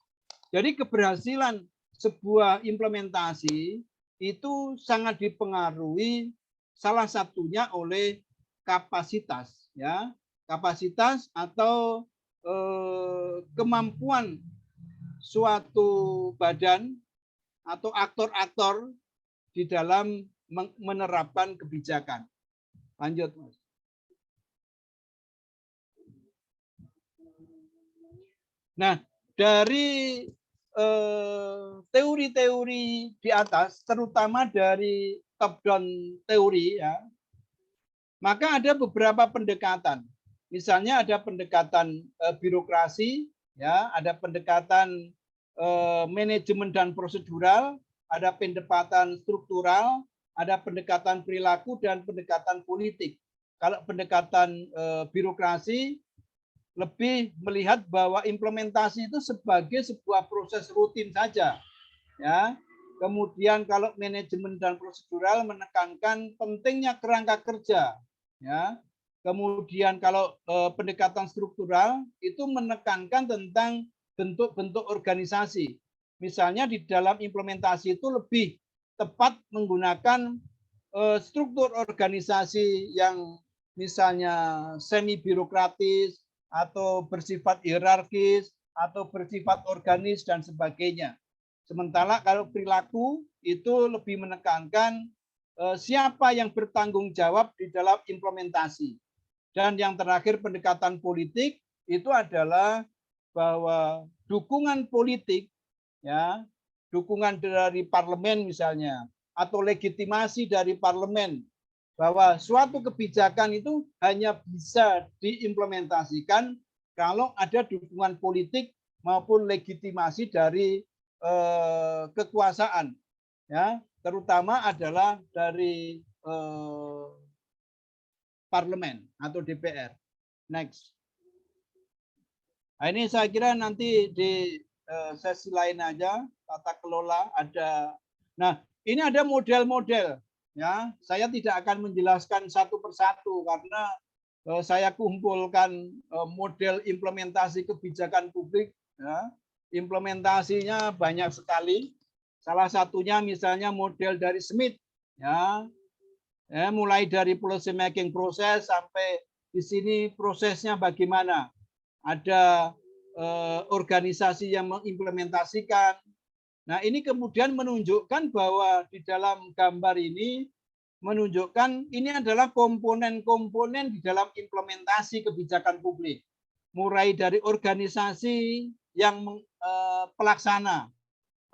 Jadi keberhasilan sebuah implementasi itu sangat dipengaruhi salah satunya oleh kapasitas ya, kapasitas atau kemampuan suatu badan atau aktor-aktor di dalam menerapkan kebijakan. Lanjut, Mas. Nah, dari teori-teori di atas, terutama dari top down teori ya, maka ada beberapa pendekatan. Misalnya ada pendekatan birokrasi, ya, ada pendekatan manajemen dan prosedural, ada pendekatan struktural, ada pendekatan perilaku dan pendekatan politik. Kalau pendekatan birokrasi lebih melihat bahwa implementasi itu sebagai sebuah proses rutin saja, ya. Kemudian kalau manajemen dan prosedural menekankan pentingnya kerangka kerja, ya. Kemudian kalau pendekatan struktural itu menekankan tentang bentuk-bentuk organisasi. Misalnya di dalam implementasi itu lebih tepat menggunakan struktur organisasi yang misalnya semi birokratis atau bersifat hierarkis atau bersifat organis dan sebagainya. Sementara kalau perilaku itu lebih menekankan siapa yang bertanggung jawab di dalam implementasi. Dan yang terakhir pendekatan politik itu adalah bahwa dukungan politik ya, dukungan dari parlemen misalnya atau legitimasi dari parlemen bahwa suatu kebijakan itu hanya bisa diimplementasikan kalau ada dukungan politik maupun legitimasi dari kekuasaan, ya, terutama adalah dari parlemen atau DPR. Next. Nah, ini saya kira nanti di sesi lain aja, tata kelola ada. Nah, ini ada model-model. Ya, saya tidak akan menjelaskan satu persatu karena saya kumpulkan model implementasi kebijakan publik. Ya. Implementasinya banyak sekali. Salah satunya misalnya model dari Smith. Ya, mulai dari policy making proses sampai di sini prosesnya bagaimana. Ada organisasi yang mengimplementasikan. Nah, ini kemudian menunjukkan bahwa di dalam gambar ini menunjukkan ini adalah komponen-komponen di dalam implementasi kebijakan publik. Mulai dari organisasi yang pelaksana,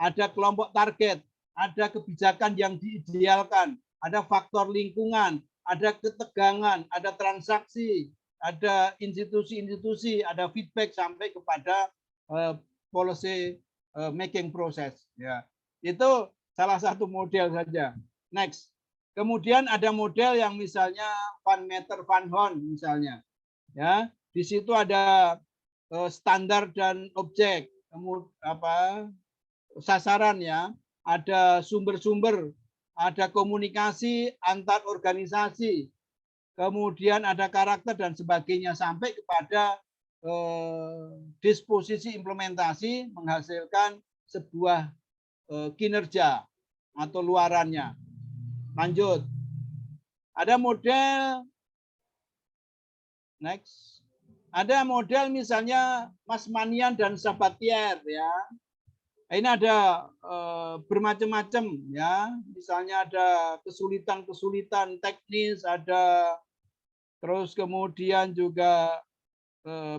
ada kelompok target, ada kebijakan yang diidealkan, ada faktor lingkungan, ada ketegangan, ada transaksi, ada institusi-institusi, ada feedback sampai kepada policy making process. Ya, itu salah satu model saja. Next. Kemudian ada model yang misalnya Van Meter Van Horn misalnya. Ya, di situ ada standar dan objek, kemudian sasaran ya, ada sumber-sumber, ada komunikasi antar organisasi, kemudian ada karakter dan sebagainya sampai kepada disposisi implementasi menghasilkan sebuah kinerja atau luarannya. Lanjut. Ada model next. Ada model misalnya Masmanian dan Sabatier ya. Ini ada bermacam-macam ya. Misalnya ada kesulitan-kesulitan teknis, ada terus kemudian juga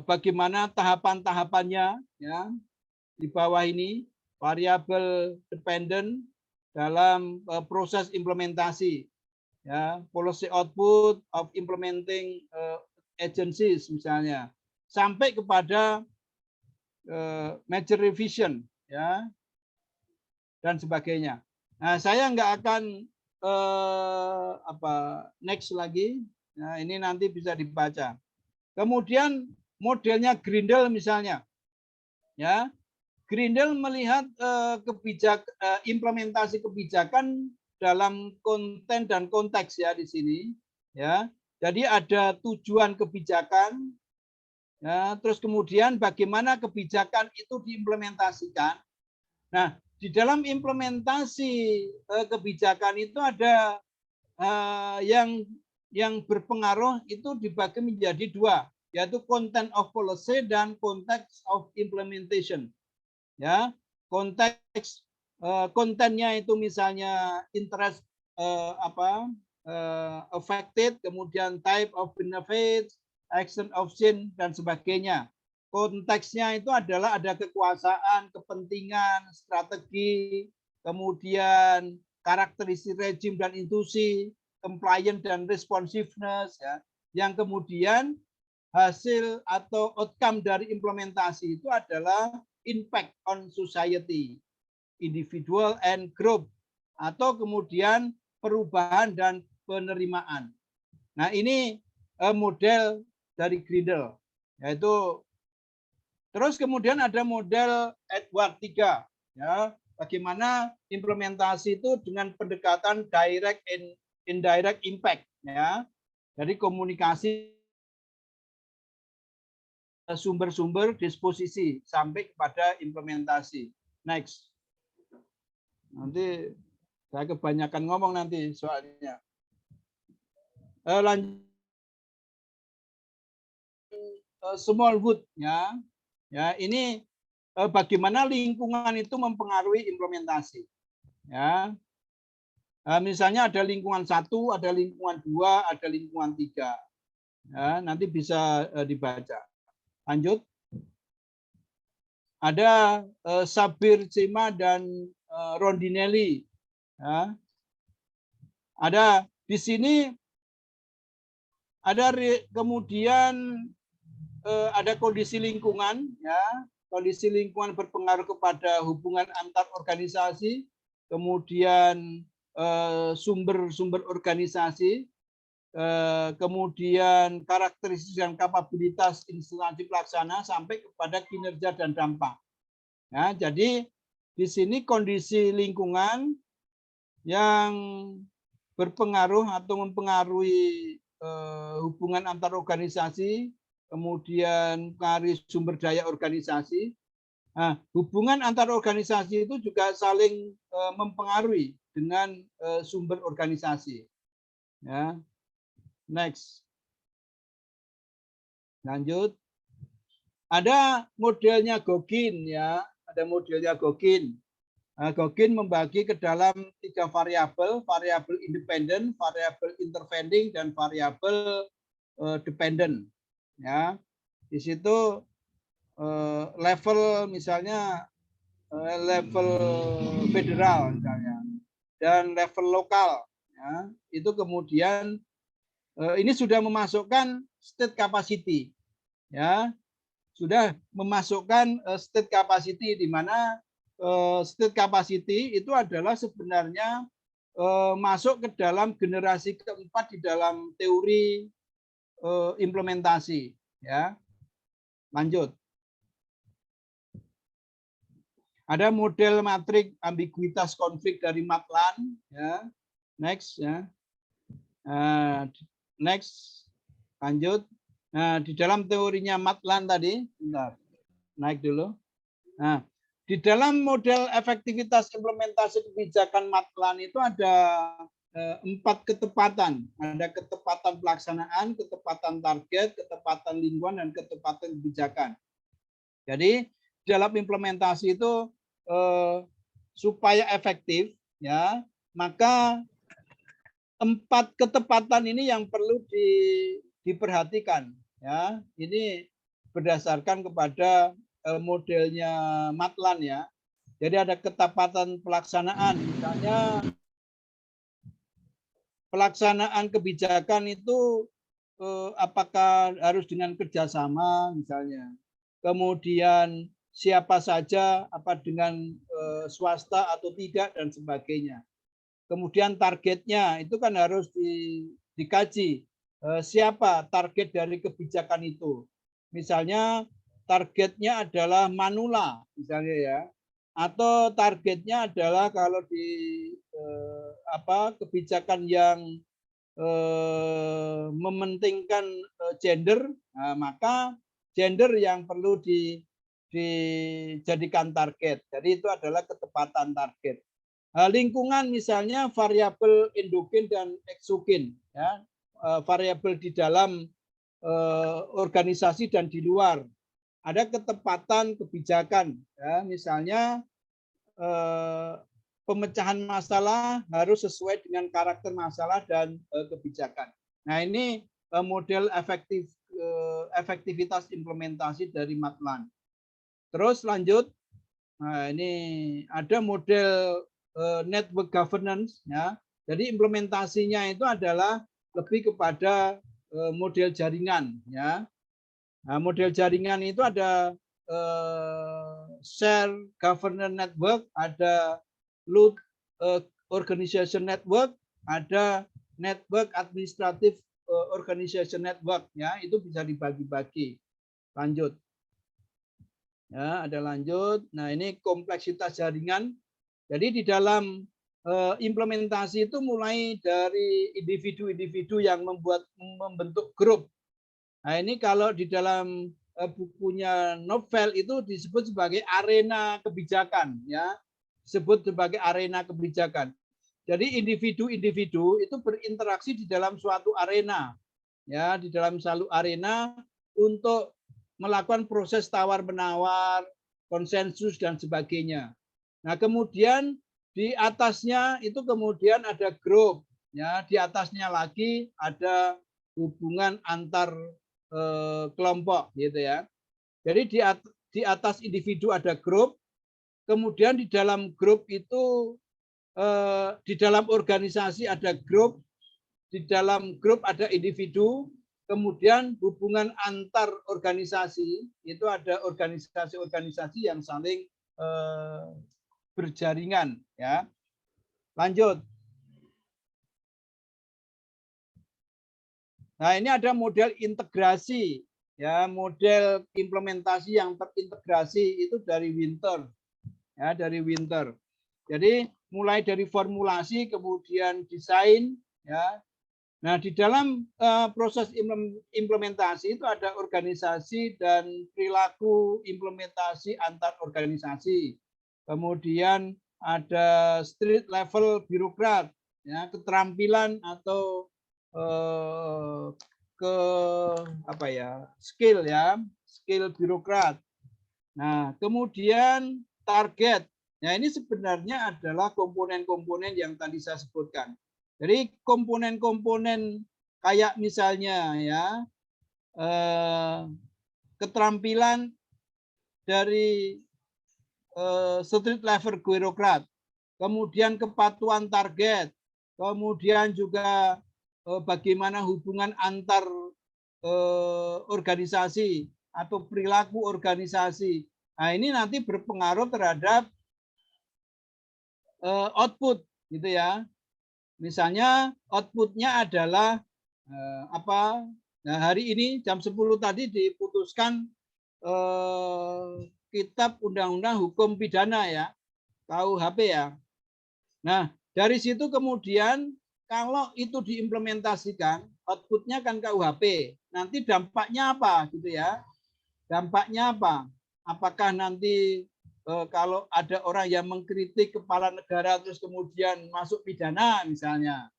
bagaimana tahapan-tahapannya ya. Di bawah ini variable dependent dalam proses implementasi ya, policy output of implementing agencies misalnya, sampai kepada major revision ya dan sebagainya. Nah, saya nggak akan next lagi. Nah, ini nanti bisa dibaca. Kemudian modelnya Grindel misalnya, ya. Grindel melihat implementasi kebijakan dalam konten dan konteks ya di sini, ya. Jadi ada tujuan kebijakan, ya, terus kemudian bagaimana kebijakan itu diimplementasikan. Nah, di dalam implementasi kebijakan itu ada yang berpengaruh itu dibagi menjadi dua, yaitu content of policy dan context of implementation. Ya, konteks kontennya itu misalnya interest affected, kemudian type of benefits, action option dan sebagainya. Konteksnya itu adalah ada kekuasaan, kepentingan, strategi, kemudian karakteristik rejim dan institusi, compliance dan responsiveness ya. Yang kemudian hasil atau outcome dari implementasi itu adalah impact on society, individual and group, atau kemudian perubahan dan penerimaan. Nah, ini model dari Grindel, yaitu terus kemudian ada model Edward III, ya, bagaimana implementasi itu dengan pendekatan direct and indirect impact, ya, dari komunikasi sumber-sumber disposisi sampai kepada implementasi. Next. Nanti saya kebanyakan ngomong nanti soalnya. Lanjut. Smallwood ya. Ya, ini bagaimana lingkungan itu mempengaruhi implementasi. Ya. Misalnya ada lingkungan 1, ada lingkungan 2, ada lingkungan 3. Ya, nanti bisa dibaca. Lanjut. Ada Sabir Cima dan Rondinelli. Ya. Ada di sini ada kemudian ada kondisi lingkungan, ya. Kondisi lingkungan berpengaruh kepada hubungan antar organisasi, kemudian sumber-sumber organisasi, kemudian karakteristik dan kapabilitas instansi pelaksana sampai kepada kinerja dan dampak. Ya, jadi di sini kondisi lingkungan yang berpengaruh atau mempengaruhi hubungan antar organisasi, kemudian mempengaruhi sumber daya organisasi. Nah, hubungan antar organisasi itu juga saling mempengaruhi dengan sumber organisasi. Ya. Next. Lanjut. Ada modelnya Gogin ya, ada modelnya Gogin. Nah, Gogin membagi ke dalam 3 variabel, variabel independen, variabel intervening dan variabel dependent. Ya. Di situ level misalnya level federal misalnya dan level lokal ya, itu kemudian ini sudah memasukkan state capacity ya, sudah memasukkan state capacity di mana state capacity itu adalah sebenarnya masuk ke dalam generasi keempat di dalam teori implementasi. Ya, lanjut. Ada model matrik ambiguitas konflik dari Matlin. Ya, next ya. Next, lanjut. Nah, di dalam teorinya Matlin tadi, bentar, naik dulu. Nah, di dalam model efektivitas implementasi kebijakan Matlin itu ada 4 ketepatan. Ada ketepatan pelaksanaan, ketepatan target, ketepatan lingkungan, dan ketepatan kebijakan. Jadi dalam implementasi itu supaya efektif, ya, maka 4 ketepatan ini yang perlu diperhatikan. Ya, ini berdasarkan kepada modelnya Matlin ya. Jadi ada ketepatan pelaksanaan, misalnya pelaksanaan kebijakan itu apakah harus dengan kerjasama misalnya. Kemudian siapa saja, apa dengan swasta atau tidak dan sebagainya. Kemudian targetnya itu kan harus dikaji siapa target dari kebijakan itu. Misalnya targetnya adalah manula misalnya ya, atau targetnya adalah kalau di kebijakan yang mementingkan gender, nah, maka gender yang perlu dijadikan target. Jadi itu adalah ketepatan target. Lingkungan misalnya variabel endogen dan eksogen, ya, variabel di dalam organisasi dan di luar. Ada ketepatan kebijakan, ya, misalnya pemecahan masalah harus sesuai dengan karakter masalah dan kebijakan. Nah, ini model efektivitas implementasi dari Matlin. Terus lanjut, nah ini ada model network governance ya. Jadi implementasinya itu adalah lebih kepada model jaringan ya. Nah, model jaringan itu ada share governance network, ada load organization network, ada network administrative organization network ya, itu bisa dibagi-bagi. Lanjut. Ya, ada lanjut. Nah, ini kompleksitas jaringan. Jadi di dalam implementasi itu mulai dari individu-individu yang membentuk grup. Nah, ini kalau di dalam bukunya novel itu disebut sebagai arena kebijakan ya. Disebut sebagai arena kebijakan. Jadi individu-individu itu berinteraksi di dalam suatu arena. Ya, di dalam suatu arena untuk melakukan proses tawar-menawar, konsensus dan sebagainya. Nah, kemudian di atasnya itu kemudian ada grup, ya, di atasnya lagi ada hubungan antar kelompok, gitu ya. Jadi di atas individu ada grup, kemudian di dalam grup itu di dalam organisasi ada grup, di dalam grup ada individu, kemudian hubungan antar organisasi itu ada organisasi-organisasi yang saling berjaringan ya. Lanjut. Nah, ini ada model integrasi ya, model implementasi yang terintegrasi itu dari Winter. Ya, dari Winter. Jadi mulai dari formulasi kemudian desain ya. Nah, di dalam proses implementasi itu ada organisasi dan perilaku implementasi antar organisasi. Kemudian ada street level birokrat, ya, keterampilan atau skill ya, skill birokrat. Nah, kemudian target. Nah, ini sebenarnya adalah komponen-komponen yang tadi saya sebutkan. Jadi komponen-komponen kayak misalnya ya keterampilan dari street level birokrat, kemudian kepatuhan target, kemudian juga bagaimana hubungan antar organisasi atau perilaku organisasi. Nah, ini nanti berpengaruh terhadap output, gitu ya. Misalnya outputnya adalah apa? Nah, hari ini jam 10 tadi diputuskan Kitab Undang-Undang Hukum Pidana ya, KUHP ya. Nah, dari situ kemudian kalau itu diimplementasikan, outputnya kan KUHP. Nanti dampaknya apa gitu ya? Dampaknya apa? Apakah nanti kalau ada orang yang mengkritik kepala negara terus kemudian masuk pidana misalnya?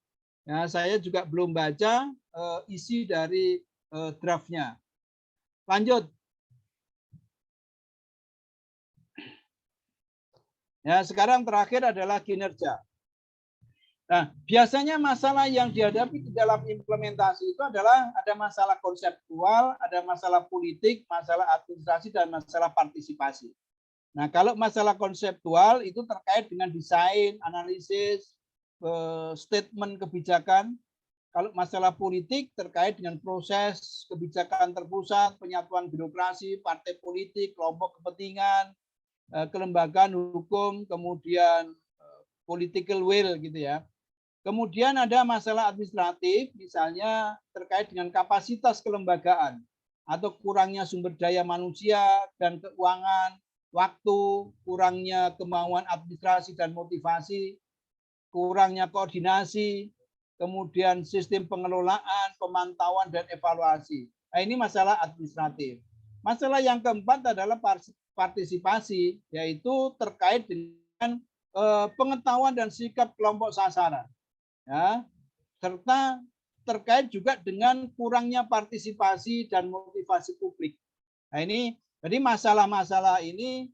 Ya, saya juga belum baca isi dari draftnya. Lanjut. Ya, sekarang terakhir adalah kinerja. Nah, biasanya masalah yang dihadapi di dalam implementasi itu adalah ada masalah konseptual, ada masalah politik, masalah administrasi, dan masalah partisipasi. Nah, kalau masalah konseptual itu terkait dengan desain, analisis, statement kebijakan. Kalau masalah politik terkait dengan proses kebijakan terpusat, penyatuan birokrasi, partai politik, kelompok kepentingan, kelembagaan hukum, kemudian political will gitu ya. Kemudian ada masalah administratif, misalnya terkait dengan kapasitas kelembagaan atau kurangnya sumber daya manusia dan keuangan, waktu, kurangnya kemauan administrasi dan motivasi, kurangnya koordinasi, kemudian sistem pengelolaan, pemantauan, dan evaluasi. Nah, ini masalah administratif. Masalah yang keempat adalah partisipasi, yaitu terkait dengan pengetahuan dan sikap kelompok sasaran. Ya, serta terkait juga dengan kurangnya partisipasi dan motivasi publik. Nah, ini jadi masalah-masalah ini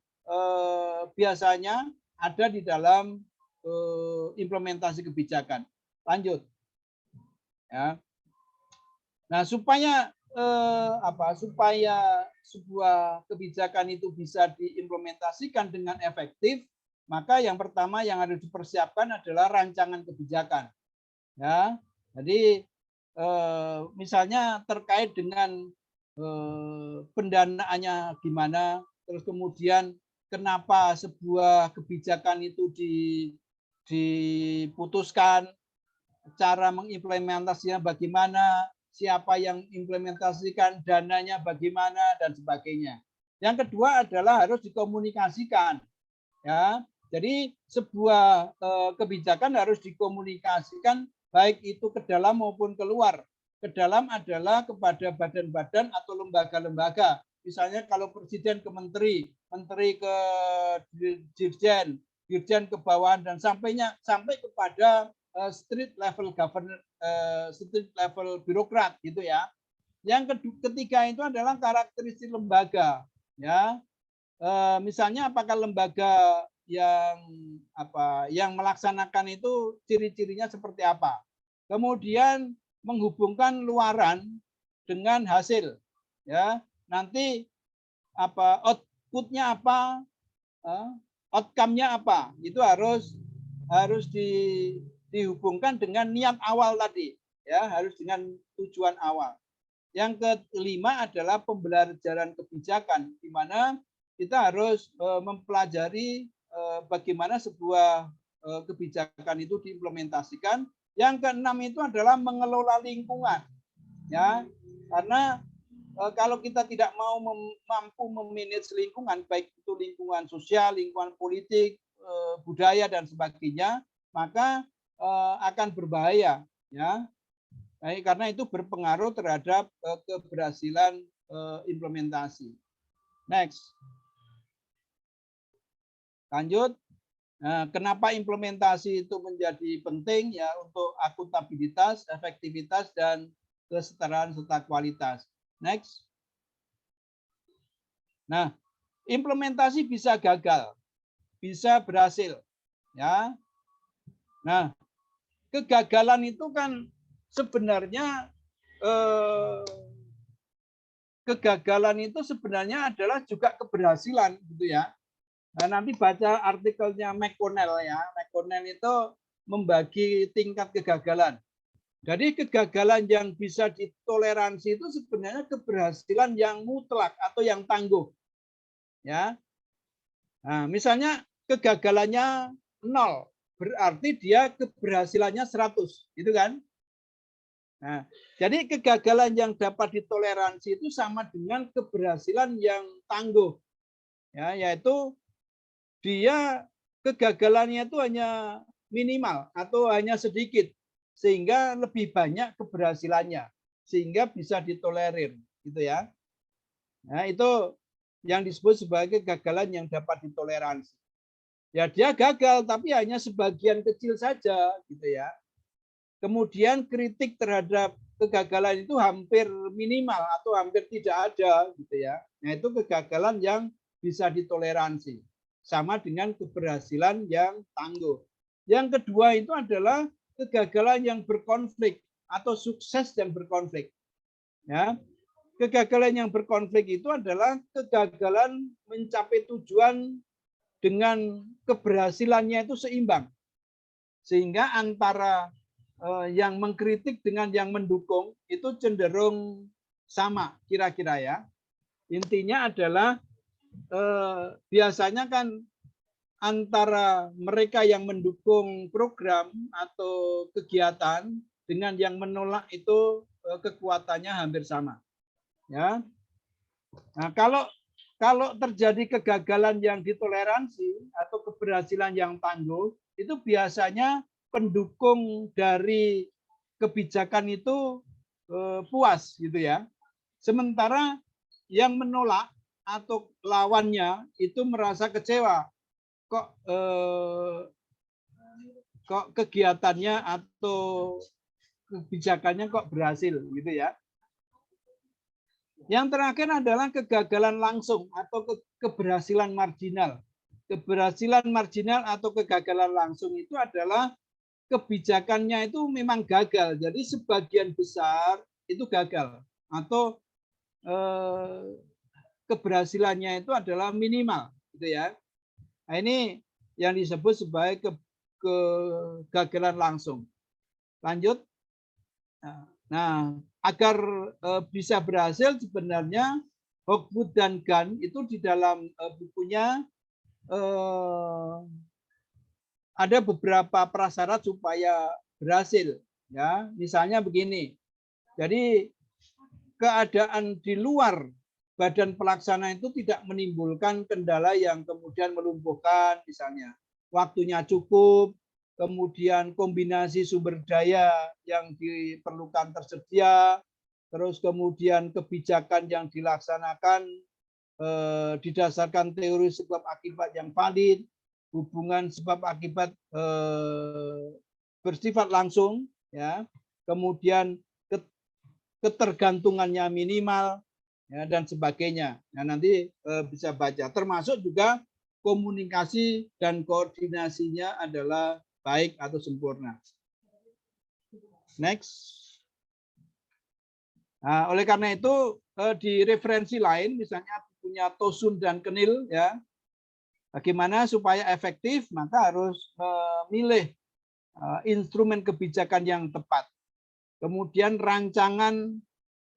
biasanya ada di dalam implementasi kebijakan. Lanjut. Ya. Nah, supaya supaya sebuah kebijakan itu bisa diimplementasikan dengan efektif, maka yang pertama yang harus dipersiapkan adalah rancangan kebijakan. Ya, jadi misalnya terkait dengan pendanaannya gimana, terus kemudian kenapa sebuah kebijakan itu diputuskan, cara mengimplementasinya bagaimana, siapa yang implementasikan, dananya bagaimana, dan sebagainya. Yang kedua adalah harus dikomunikasikan. Ya, jadi sebuah kebijakan harus dikomunikasikan baik itu ke dalam maupun keluar. Ke dalam adalah kepada badan-badan atau lembaga-lembaga. Misalnya kalau presiden ke menteri, menteri ke dirjen, dirjen ke bawahan, dan sampai kepada street level governor, street level birokrat gitu ya. Yang ketiga itu adalah karakteristik lembaga, ya. Misalnya apakah lembaga yang melaksanakan itu ciri-cirinya seperti apa. Kemudian menghubungkan luaran dengan hasil, ya. Nanti outputnya apa, outcome-nya apa, itu harus dihubungkan dengan niat awal tadi, ya, harus dengan tujuan awal. Yang kelima adalah pembelajaran kebijakan, di mana kita harus mempelajari bagaimana sebuah kebijakan itu diimplementasikan. Yang keenam itu adalah mengelola lingkungan, ya, karena kalau kita tidak mau mampu memanage lingkungan, baik itu lingkungan sosial, lingkungan politik, budaya, dan sebagainya, maka akan berbahaya, ya. Karena itu berpengaruh terhadap keberhasilan implementasi. Next. Lanjut. Nah, kenapa implementasi itu menjadi penting ya untuk akuntabilitas, efektivitas, dan kesetaraan serta kualitas. Next. Nah, implementasi bisa gagal, bisa berhasil, ya. Nah, kegagalan itu kan sebenarnya kegagalan itu sebenarnya adalah juga keberhasilan gitu ya. Nah, nanti baca artikelnya McConnell ya. McConnell itu membagi tingkat kegagalan. Jadi kegagalan yang bisa ditoleransi itu sebenarnya keberhasilan yang mutlak atau yang tangguh. Ya. Nah, misalnya kegagalannya 0, berarti dia keberhasilannya 100, gitu kan? Nah, jadi kegagalan yang dapat ditoleransi itu sama dengan keberhasilan yang tangguh. Ya, yaitu dia kegagalannya itu hanya minimal atau hanya sedikit sehingga lebih banyak keberhasilannya sehingga bisa ditolerir, gitu ya. Nah, itu yang disebut sebagai kegagalan yang dapat ditoleransi. Ya, dia gagal tapi hanya sebagian kecil saja, gitu ya. Kemudian kritik terhadap kegagalan itu hampir minimal atau hampir tidak ada, gitu ya. Nah, itu kegagalan yang bisa ditoleransi. Sama dengan keberhasilan yang tangguh. Yang kedua itu adalah kegagalan yang berkonflik atau sukses yang berkonflik. Ya, kegagalan yang berkonflik itu adalah kegagalan mencapai tujuan dengan keberhasilannya itu seimbang. Sehingga antara yang mengkritik dengan yang mendukung itu cenderung sama kira-kira ya. Intinya adalah biasanya kan antara mereka yang mendukung program atau kegiatan dengan yang menolak itu kekuatannya hampir sama. Ya. Nah, kalau terjadi kegagalan yang ditoleransi atau keberhasilan yang tangguh, itu biasanya pendukung dari kebijakan itu puas, gitu ya. Sementara yang menolak atau lawannya itu merasa kecewa. Kok kegiatannya atau kebijakannya kok berhasil, gitu ya. Yang terakhir adalah kegagalan langsung atau keberhasilan marginal. Keberhasilan marginal atau kegagalan langsung itu adalah kebijakannya itu memang gagal. Jadi sebagian besar itu gagal atau keberhasilannya itu adalah minimal, gitu ya. Nah, ini yang disebut sebagai kegagalan langsung. Lanjut. Nah, agar bisa berhasil sebenarnya Hawkwood dan Gunn itu di dalam bukunya ada beberapa prasyarat supaya berhasil, ya. Misalnya begini. Jadi keadaan di luar badan pelaksana itu tidak menimbulkan kendala yang kemudian melumpuhkan, misalnya waktunya cukup, kemudian kombinasi sumber daya yang diperlukan tersedia, terus kemudian kebijakan yang dilaksanakan didasarkan teori sebab akibat yang valid, hubungan sebab akibat bersifat langsung, ya, kemudian ketergantungannya minimal, ya, dan sebagainya. Nah, nanti bisa baca. Termasuk juga komunikasi dan koordinasinya adalah baik atau sempurna. Next. Nah, oleh karena itu di referensi lain, misalnya punya Tosun dan Kenil, ya, bagaimana supaya efektif, maka harus memilih instrumen kebijakan yang tepat. Kemudian rancangan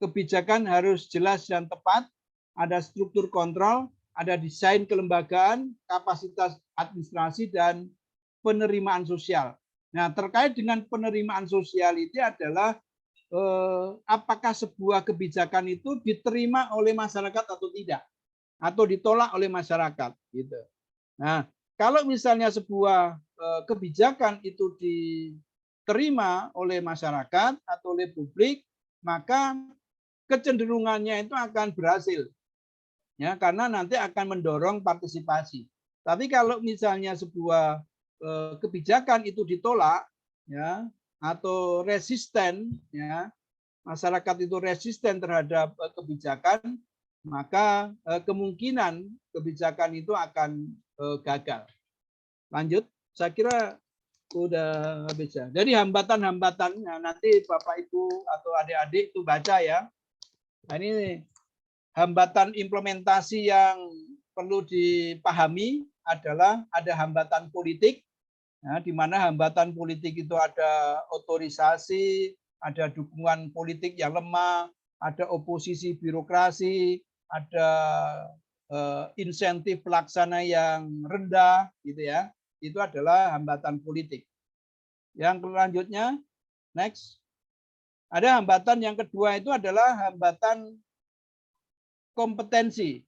kebijakan harus jelas dan tepat, ada struktur kontrol, ada desain kelembagaan, kapasitas administrasi, dan penerimaan sosial. Nah, terkait dengan penerimaan sosial itu adalah apakah sebuah kebijakan itu diterima oleh masyarakat atau tidak, atau ditolak oleh masyarakat, gitu. Nah, kalau misalnya sebuah kebijakan itu diterima oleh masyarakat atau oleh publik, maka kecenderungannya itu akan berhasil, ya, karena nanti akan mendorong partisipasi. Tapi kalau misalnya sebuah kebijakan itu ditolak, ya, atau resisten, ya, masyarakat itu resisten terhadap kebijakan, maka kemungkinan kebijakan itu akan gagal. Lanjut, saya kira udah habis ya. Jadi hambatan-hambatannya nanti Bapak Ibu atau adik-adik itu baca ya. Nah, ini hambatan implementasi yang perlu dipahami adalah ada hambatan politik, ya, di mana hambatan politik itu ada otorisasi, ada dukungan politik yang lemah, ada oposisi birokrasi, ada insentif pelaksana yang rendah, gitu ya. itu adalah hambatan politik. Yang selanjutnya, next. Ada hambatan yang kedua itu adalah hambatan kompetensi.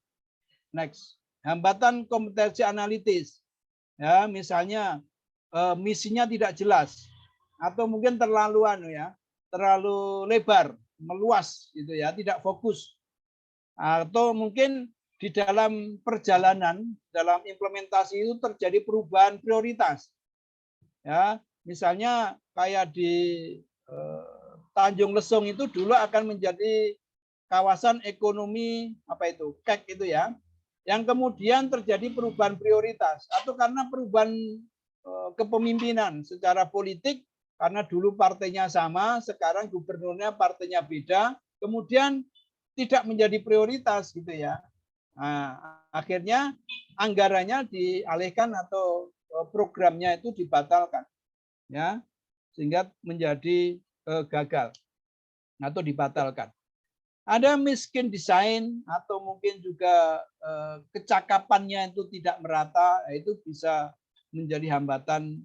Next. Hambatan kompetensi analitis. Ya, misalnya misinya tidak jelas atau mungkin terlalu terlalu lebar, meluas gitu ya, tidak fokus. Atau mungkin di dalam perjalanan, dalam implementasi itu terjadi perubahan prioritas. Ya, misalnya kayak di Tanjung Lesung itu dulu akan menjadi kawasan ekonomi KEK itu ya, yang kemudian terjadi perubahan prioritas atau karena perubahan kepemimpinan secara politik, karena dulu partainya sama, sekarang gubernurnya partainya beda, kemudian tidak menjadi prioritas gitu ya. Nah, akhirnya anggarannya dialihkan atau programnya itu dibatalkan, ya, sehingga menjadi gagal atau dibatalkan. Ada miskin desain atau mungkin juga kecakapannya itu tidak merata, itu bisa menjadi hambatan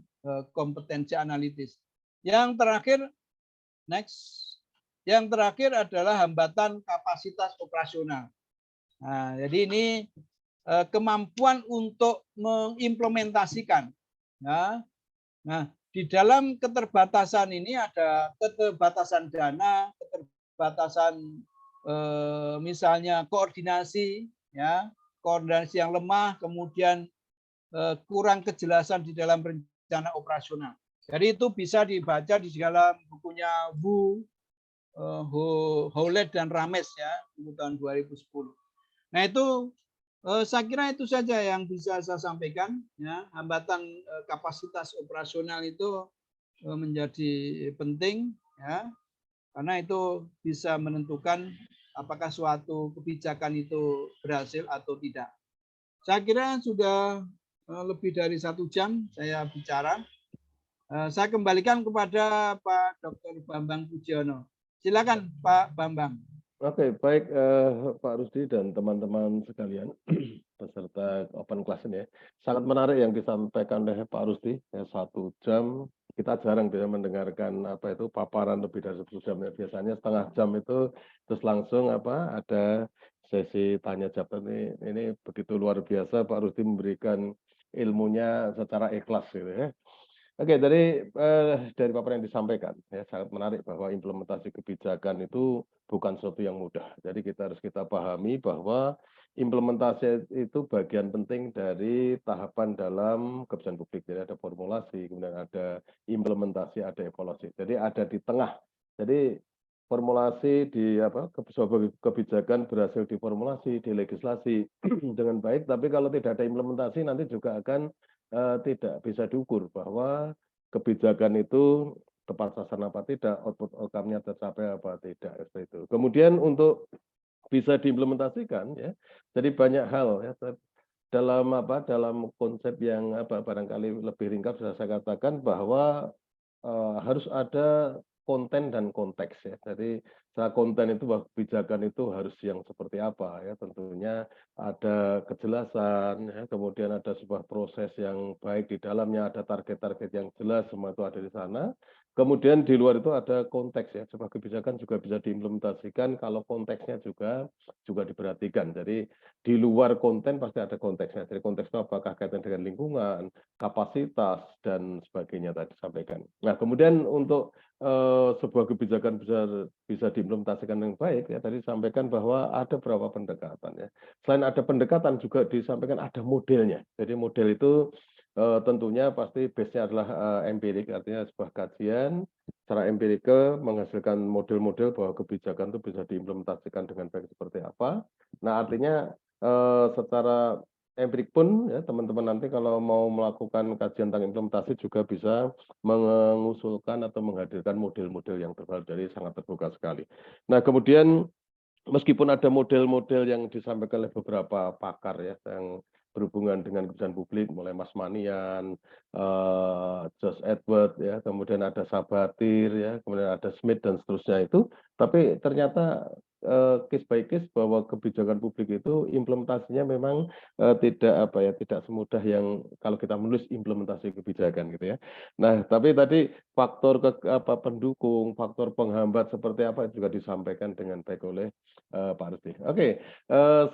kompetensi analitis. Yang terakhir, next. Yang terakhir adalah hambatan kapasitas operasional. Nah, jadi ini kemampuan untuk mengimplementasikan. Ya. Nah, di dalam keterbatasan ini ada keterbatasan dana, keterbatasan misalnya koordinasi, ya, koordinasi yang lemah, kemudian kurang kejelasan di dalam rencana operasional. Jadi itu bisa dibaca di dalam bukunya Wu, Howlett dan Rames ya, buku tahun 2010. Nah itu saya kira itu saja yang bisa saya sampaikan. Ya, hambatan kapasitas operasional itu menjadi penting, ya, karena itu bisa menentukan apakah suatu kebijakan itu berhasil atau tidak. Saya kira sudah lebih dari 1 jam saya bicara. Saya kembalikan kepada Pak Dr. Bambang Pujiono. Silakan Pak Bambang. Oke, baik Pak Rusdi dan teman-teman sekalian peserta open class ini ya. Sangat menarik yang disampaikan oleh Pak Rusdi. Ya, 1 jam. Kita jarang bisa mendengarkan paparan lebih dari 1 jam ya. Biasanya setengah jam itu terus langsung ada sesi tanya jawab. Ini begitu luar biasa Pak Rusdi memberikan ilmunya secara ikhlas gitu ya. Oke, dari paparan yang disampaikan, ya, sangat menarik bahwa implementasi kebijakan itu bukan sesuatu yang mudah. Jadi kita pahami bahwa implementasi itu bagian penting dari tahapan dalam kebijakan publik. Jadi ada formulasi, kemudian ada implementasi, ada evaluasi. Jadi ada di tengah. Jadi formulasi di sebuah kebijakan berhasil diformulasi, dilegislasi dengan baik, tapi kalau tidak ada implementasi nanti juga akan tidak bisa diukur bahwa kebijakan itu tepat sasaran apa tidak, output outcome-nya tercapai apa tidak, seperti itu. Kemudian untuk bisa diimplementasikan ya, jadi banyak hal ya dalam konsep yang barangkali lebih ringkas sudah saya katakan bahwa harus ada konten dan konteks ya. Jadi secara konten itu bahwa kebijakan itu harus yang seperti apa ya, tentunya ada kejelasan ya, kemudian ada sebuah proses yang baik di dalamnya, ada target-target yang jelas, semua itu ada di sana. Kemudian di luar itu ada konteks ya, sebuah kebijakan juga bisa diimplementasikan kalau konteksnya juga diperhatikan. Jadi di luar konten pasti ada konteksnya. Jadi konteks itu apakah kaitan dengan lingkungan, kapasitas dan sebagainya tadi disampaikan. Nah, kemudian untuk sebuah kebijakan bisa diimplementasikan dengan baik ya, tadi disampaikan bahwa ada beberapa pendekatan ya. Selain ada pendekatan juga disampaikan ada modelnya. Jadi model itu tentunya pasti base-nya adalah empirik, artinya sebuah kajian secara empirikal menghasilkan model-model bahwa kebijakan itu bisa diimplementasikan dengan baik seperti apa. Nah, artinya secara empirik pun ya teman-teman nanti kalau mau melakukan kajian tentang implementasi juga bisa mengusulkan atau menghadirkan model-model yang terbaru, jadi sangat terbuka sekali. Nah, kemudian meskipun ada model-model yang disampaikan oleh beberapa pakar ya yang berhubungan dengan kebijakan publik, mulai Mas Manian, Josh Edward ya, kemudian ada Sabatir ya, kemudian ada Smith dan seterusnya, itu Tapi ternyata case by case bahwa kebijakan publik itu implementasinya memang tidak semudah yang kalau kita menulis implementasi kebijakan gitu ya. Nah, tapi tadi faktor pendukung, faktor penghambat seperti apa juga disampaikan dengan baik oleh Pak Rusdi. Oke,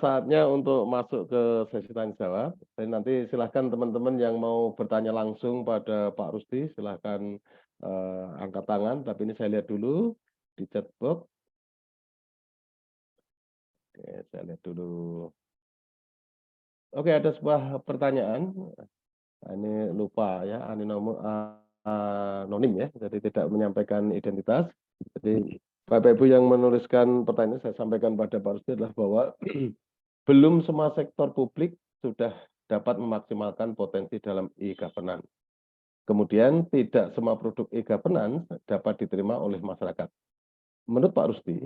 saatnya untuk masuk ke sesi tanya jawab. Dan nanti silahkan teman-teman yang mau bertanya langsung pada Pak Rusdi, silahkan angkat tangan. Tapi ini saya lihat dulu di chat box. Oke, saya lihat dulu. Oke, ada sebuah pertanyaan. Ini lupa ya, anonim ya, jadi tidak menyampaikan identitas. Jadi Bapak Ibu yang menuliskan pertanyaan saya sampaikan pada Pak Rusdi adalah bahwa belum semua sektor publik sudah dapat memaksimalkan potensi dalam e-governance. Kemudian tidak semua produk e-governance dapat diterima oleh masyarakat. Menurut Pak Rusdi,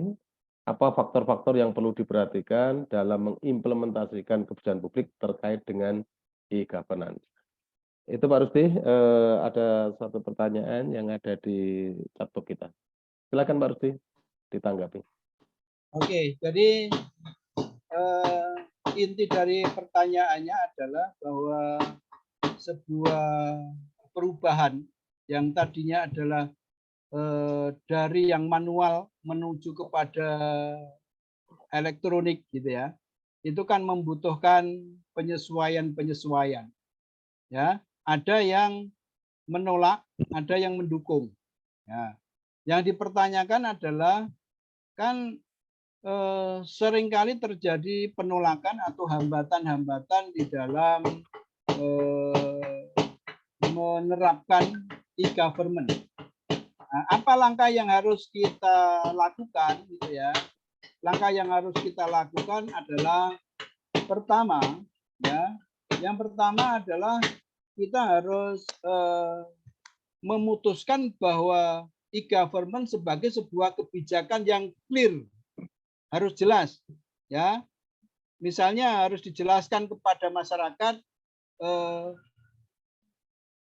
apa faktor-faktor yang perlu diperhatikan dalam mengimplementasikan kebijakan publik terkait dengan e-governance? Itu Pak Rusdi, ada satu pertanyaan yang ada di chatbox kita. Silakan Pak Rusdi, ditanggapi. Oke, jadi inti dari pertanyaannya adalah bahwa sebuah perubahan yang tadinya adalah dari yang manual menuju kepada elektronik gitu ya, itu kan membutuhkan penyesuaian. Ya, ada yang menolak, ada yang mendukung. Ya, yang dipertanyakan adalah kan seringkali terjadi penolakan atau hambatan-hambatan di dalam menerapkan e-government. Nah, apa langkah yang harus kita lakukan gitu ya? Langkah yang harus kita lakukan adalah pertama ya, yang pertama adalah kita harus memutuskan bahwa e-government sebagai sebuah kebijakan yang clear, harus jelas ya. Misalnya harus dijelaskan kepada masyarakat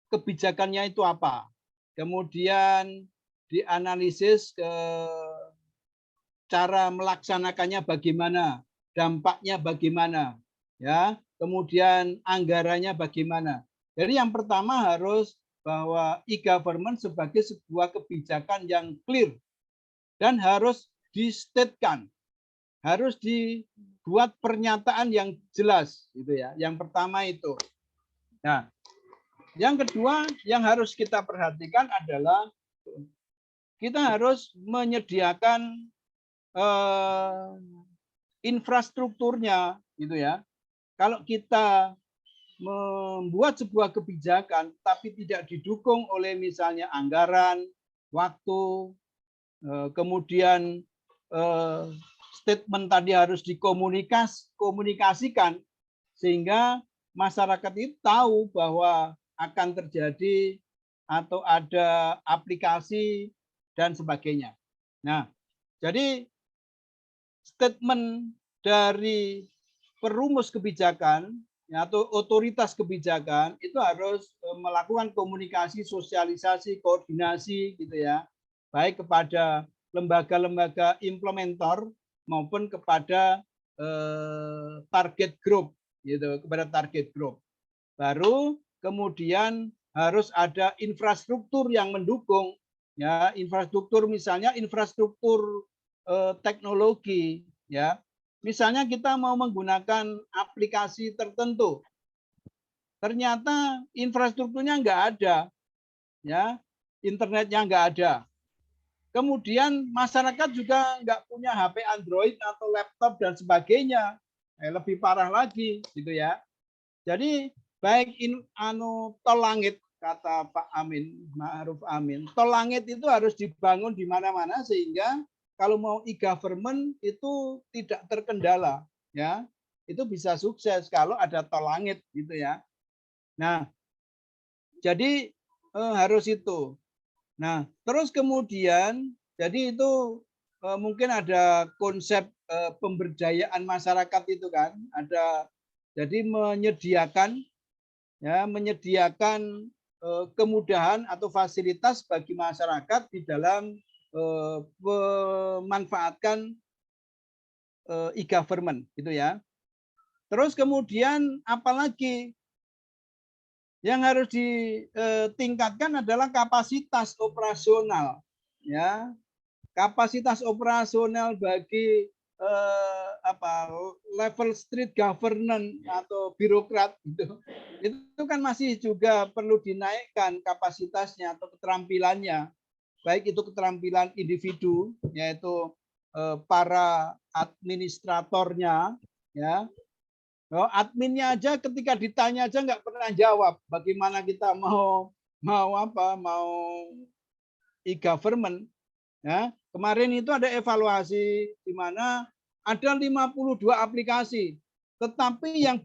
kebijakannya itu apa, kemudian dianalisis ke cara melaksanakannya bagaimana, dampaknya bagaimana, ya, kemudian anggarannya bagaimana. Jadi yang pertama harus bahwa e-government sebagai sebuah kebijakan yang clear dan harus di-state-kan, harus dibuat pernyataan yang jelas, gitu ya. Yang pertama itu. Nah, yang kedua yang harus kita perhatikan adalah kita harus menyediakan infrastrukturnya, gitu ya. Kalau kita membuat sebuah kebijakan tapi tidak didukung oleh misalnya anggaran, waktu, kemudian statement tadi harus dikomunikasikan sehingga masyarakat itu tahu bahwa akan terjadi atau ada aplikasi dan sebagainya. Nah, jadi statement dari perumus kebijakan atau otoritas kebijakan itu harus melakukan komunikasi, sosialisasi, koordinasi gitu ya, baik kepada lembaga-lembaga implementer maupun kepada target group gitu, kepada target group. Baru kemudian harus ada infrastruktur yang mendukung ya, infrastruktur misalnya infrastruktur teknologi ya. Misalnya kita mau menggunakan aplikasi tertentu, ternyata infrastrukturnya nggak ada, ya, internetnya nggak ada. Kemudian masyarakat juga nggak punya HP Android atau laptop dan sebagainya, lebih parah lagi, gitu ya. Jadi baik tol langit kata Pak Amin, Ma'ruf Amin, tol langit itu harus dibangun di mana-mana sehingga kalau mau e-government itu tidak terkendala, ya, itu bisa sukses kalau ada tol langit, gitu ya. Nah, jadi harus itu. Nah, terus kemudian, jadi itu mungkin ada konsep pemberdayaan masyarakat itu kan, ada jadi menyediakan kemudahan atau fasilitas bagi masyarakat di dalam memanfaatkan e-government gitu ya. Terus kemudian apalagi yang harus ditingkatkan adalah kapasitas operasional, ya, kapasitas operasional bagi level street governance atau birokrat itu kan masih juga perlu dinaikkan kapasitasnya atau keterampilannya, baik itu keterampilan individu yaitu para administratornya, ya. Adminnya aja ketika ditanya aja nggak pernah jawab. Bagaimana kita mau e-government? Ya, kemarin itu ada evaluasi di mana ada 52 aplikasi, tetapi yang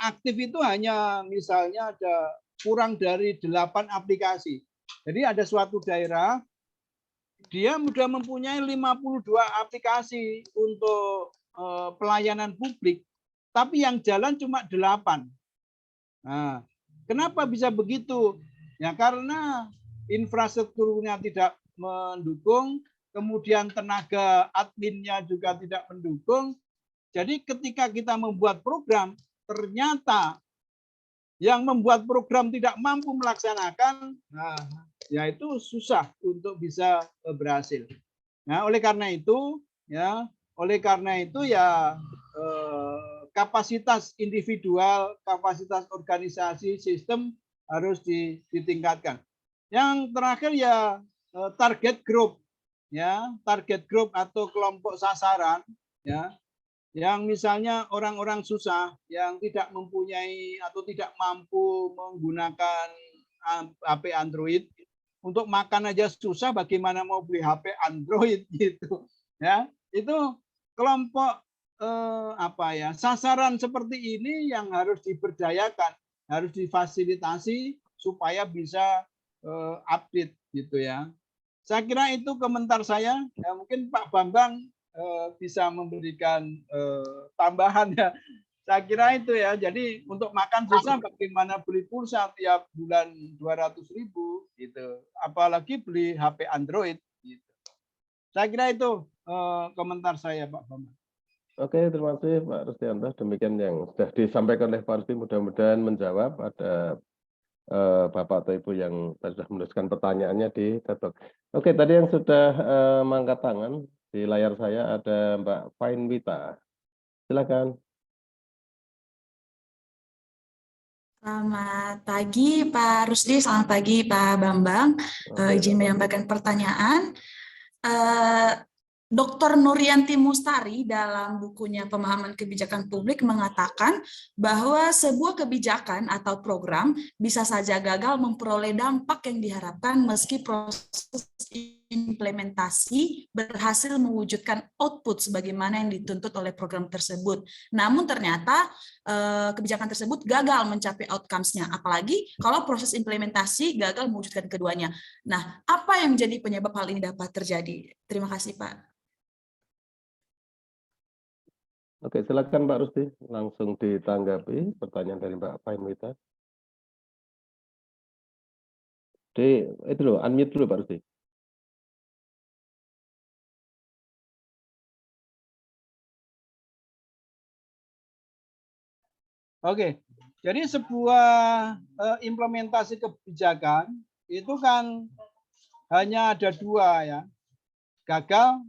aktif itu hanya misalnya ada kurang dari 8 aplikasi. Jadi ada suatu daerah dia sudah mempunyai 52 aplikasi untuk pelayanan publik, tapi yang jalan cuma 8. Nah, kenapa bisa begitu? Ya karena infrastrukturnya tidak mendukung, kemudian tenaga adminnya juga tidak mendukung. Jadi ketika kita membuat program, ternyata yang membuat program tidak mampu melaksanakan, nah, ya itu susah untuk bisa berhasil. Nah, oleh karena itu ya kapasitas individual, kapasitas organisasi, sistem harus ditingkatkan. Yang terakhir ya target group, ya, target group atau kelompok sasaran, ya, yang misalnya orang-orang susah yang tidak mempunyai atau tidak mampu menggunakan HP Android, untuk makan aja susah, bagaimana mau beli HP Android gitu, ya. Itu kelompok sasaran seperti ini yang harus diberdayakan, harus difasilitasi supaya bisa update gitu ya. Saya kira itu komentar saya. Ya, mungkin Pak Bambang bisa memberikan tambahan ya. Saya kira itu ya. Jadi untuk makan susah, bagaimana beli pulsa tiap bulan 200.000 gitu. Apalagi beli HP Android gitu. Saya kira itu komentar saya, Pak Bambang. Oke, terima kasih Pak Rustianto. Demikian yang sudah disampaikan oleh Pak Rusti, mudah-mudahan menjawab. Ada Bapak atau Ibu yang sudah menuliskan pertanyaannya di chat. Oke, tadi yang sudah mengangkat tangan di layar saya ada Mbak Fain Wita. Silakan. Selamat pagi Pak Rusdi, selamat pagi Pak Bambang. Izin menyampaikan pertanyaan. Dr. Nuryanti Mustari dalam bukunya Pemahaman Kebijakan Publik mengatakan bahwa sebuah kebijakan atau program bisa saja gagal memperoleh dampak yang diharapkan meski proses implementasi berhasil mewujudkan output sebagaimana yang dituntut oleh program tersebut. Namun ternyata kebijakan tersebut gagal mencapai outcomes-nya, apalagi kalau proses implementasi gagal mewujudkan keduanya. Nah, apa yang menjadi penyebab hal ini dapat terjadi? Terima kasih, Pak. Oke, silakan Pak Rusti, langsung ditanggapi pertanyaan dari Mbak Fain Wita. Itu loh, unmute dulu Pak Rusti. Oke, jadi sebuah implementasi kebijakan itu kan hanya ada dua ya, gagal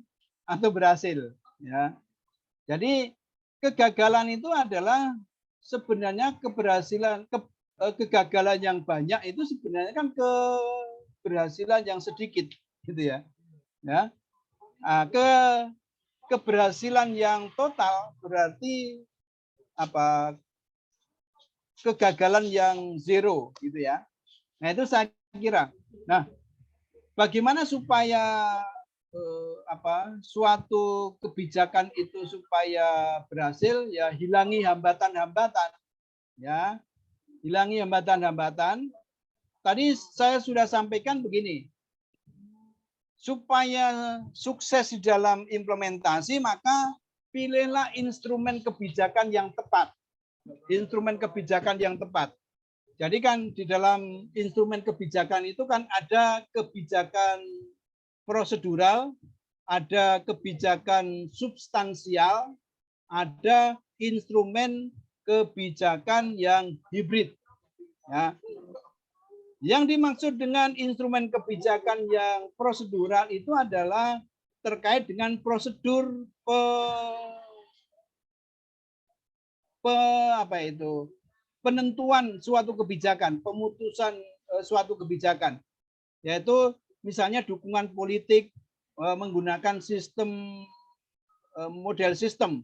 atau berhasil. Ya, jadi kegagalan itu adalah sebenarnya kegagalan yang banyak itu sebenarnya kan keberhasilan yang sedikit, gitu ya. Ya, keberhasilan yang total berarti kegagalan yang zero gitu ya. Nah itu saya kira. Nah bagaimana supaya suatu kebijakan itu supaya berhasil, ya hilangi hambatan-hambatan, ya hilangi hambatan-hambatan. Tadi saya sudah sampaikan begini, supaya sukses di dalam implementasi maka pilihlah instrumen kebijakan yang tepat. Instrumen kebijakan yang tepat. Jadi kan di dalam instrumen kebijakan itu kan ada kebijakan prosedural, ada kebijakan substansial, ada instrumen kebijakan yang hibrid. Ya. Yang dimaksud dengan instrumen kebijakan yang prosedural itu adalah terkait dengan prosedur penentuan suatu kebijakan, pemutusan suatu kebijakan, yaitu misalnya dukungan politik menggunakan sistem model sistem.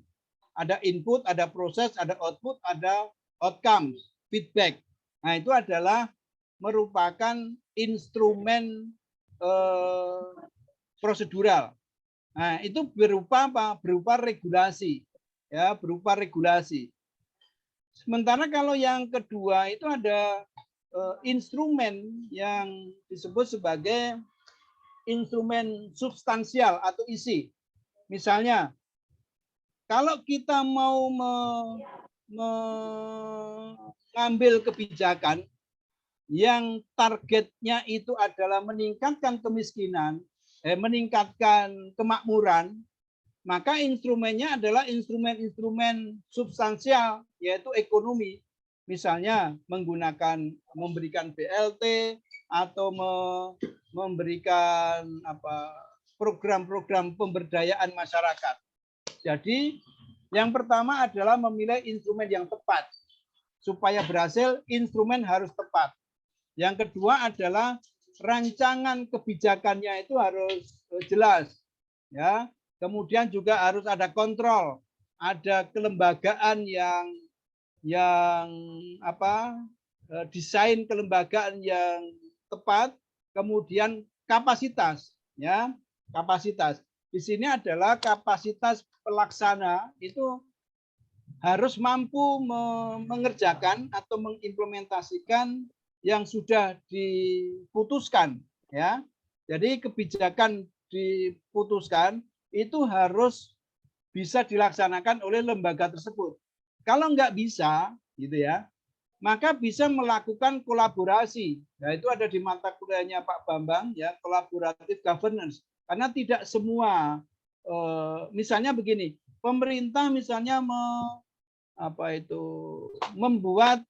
Ada input, ada proses, ada output, ada outcomes, feedback. Nah, itu adalah merupakan instrumen prosedural. Nah, itu berupa apa? Berupa regulasi. Ya, berupa regulasi. Sementara kalau yang kedua itu ada instrumen yang disebut sebagai instrumen substansial atau isi. Misalnya, kalau kita mau mengambil kebijakan yang targetnya itu adalah meningkatkan kemiskinan, meningkatkan kemakmuran, maka instrumennya adalah instrumen-instrumen substansial, yaitu ekonomi. Misalnya memberikan BLT atau memberikan program-program pemberdayaan masyarakat. Jadi yang pertama adalah memilih instrumen yang tepat. Supaya berhasil, instrumen harus tepat. Yang kedua adalah rancangan kebijakannya itu harus jelas. Ya. Kemudian juga harus ada kontrol, ada kelembagaan yang desain kelembagaan yang tepat, kemudian kapasitas, ya, kapasitas. Di sini adalah kapasitas pelaksana itu harus mampu mengerjakan atau mengimplementasikan yang sudah diputuskan, ya. Jadi kebijakan diputuskan itu harus bisa dilaksanakan oleh lembaga tersebut. Kalau nggak bisa, gitu ya, maka bisa melakukan kolaborasi. Nah, itu ada di mata kuliahnya Pak Bambang, ya, collaborative governance. Karena tidak semua, misalnya begini, pemerintah misalnya membuat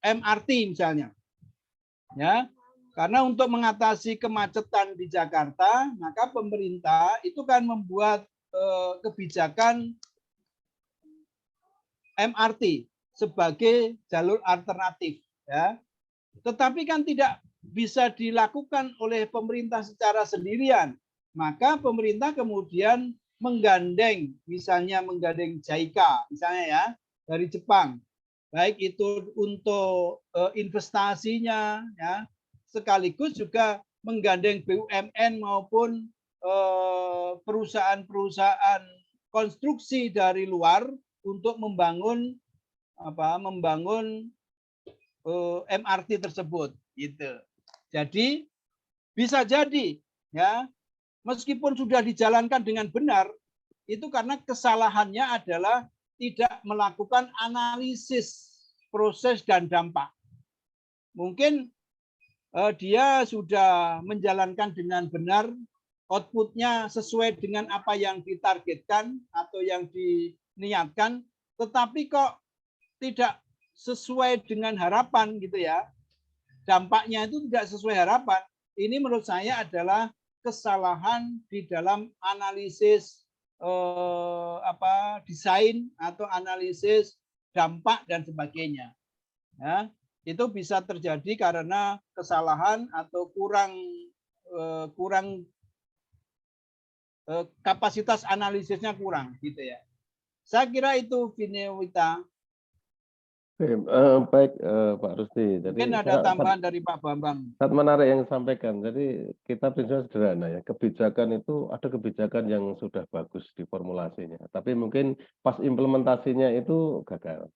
MRT misalnya, ya, karena untuk mengatasi kemacetan di Jakarta, maka pemerintah itu kan membuat kebijakan MRT sebagai jalur alternatif, ya. Tetapi kan tidak bisa dilakukan oleh pemerintah secara sendirian. Maka pemerintah kemudian menggandeng, misalnya menggandeng JICA, misalnya ya, dari Jepang. Baik itu untuk investasinya, ya, sekaligus juga menggandeng BUMN maupun perusahaan-perusahaan konstruksi dari luar untuk membangun MRT tersebut, gitu. Jadi bisa jadi, ya, meskipun sudah dijalankan dengan benar, itu karena kesalahannya adalah tidak melakukan analisis proses dan dampak. Mungkin dia sudah menjalankan dengan benar, outputnya sesuai dengan apa yang ditargetkan atau yang diniatkan, tetapi kok tidak sesuai dengan harapan, gitu ya. Dampaknya itu tidak sesuai harapan. Ini menurut saya adalah kesalahan di dalam analisis desain atau analisis dampak dan sebagainya. Ya, itu bisa terjadi karena kesalahan atau kurang kapasitas analisisnya kurang, gitu ya. Saya kira itu, Vinewita. Baik, Pak Rusdi. Jadi mungkin ada tambahan dari Pak Bambang. sangat menarik yang disampaikan. Jadi kita prinsipnya sederhana ya. Kebijakan itu ada kebijakan yang sudah bagus di formulasinya, tapi mungkin pas implementasinya itu gagal.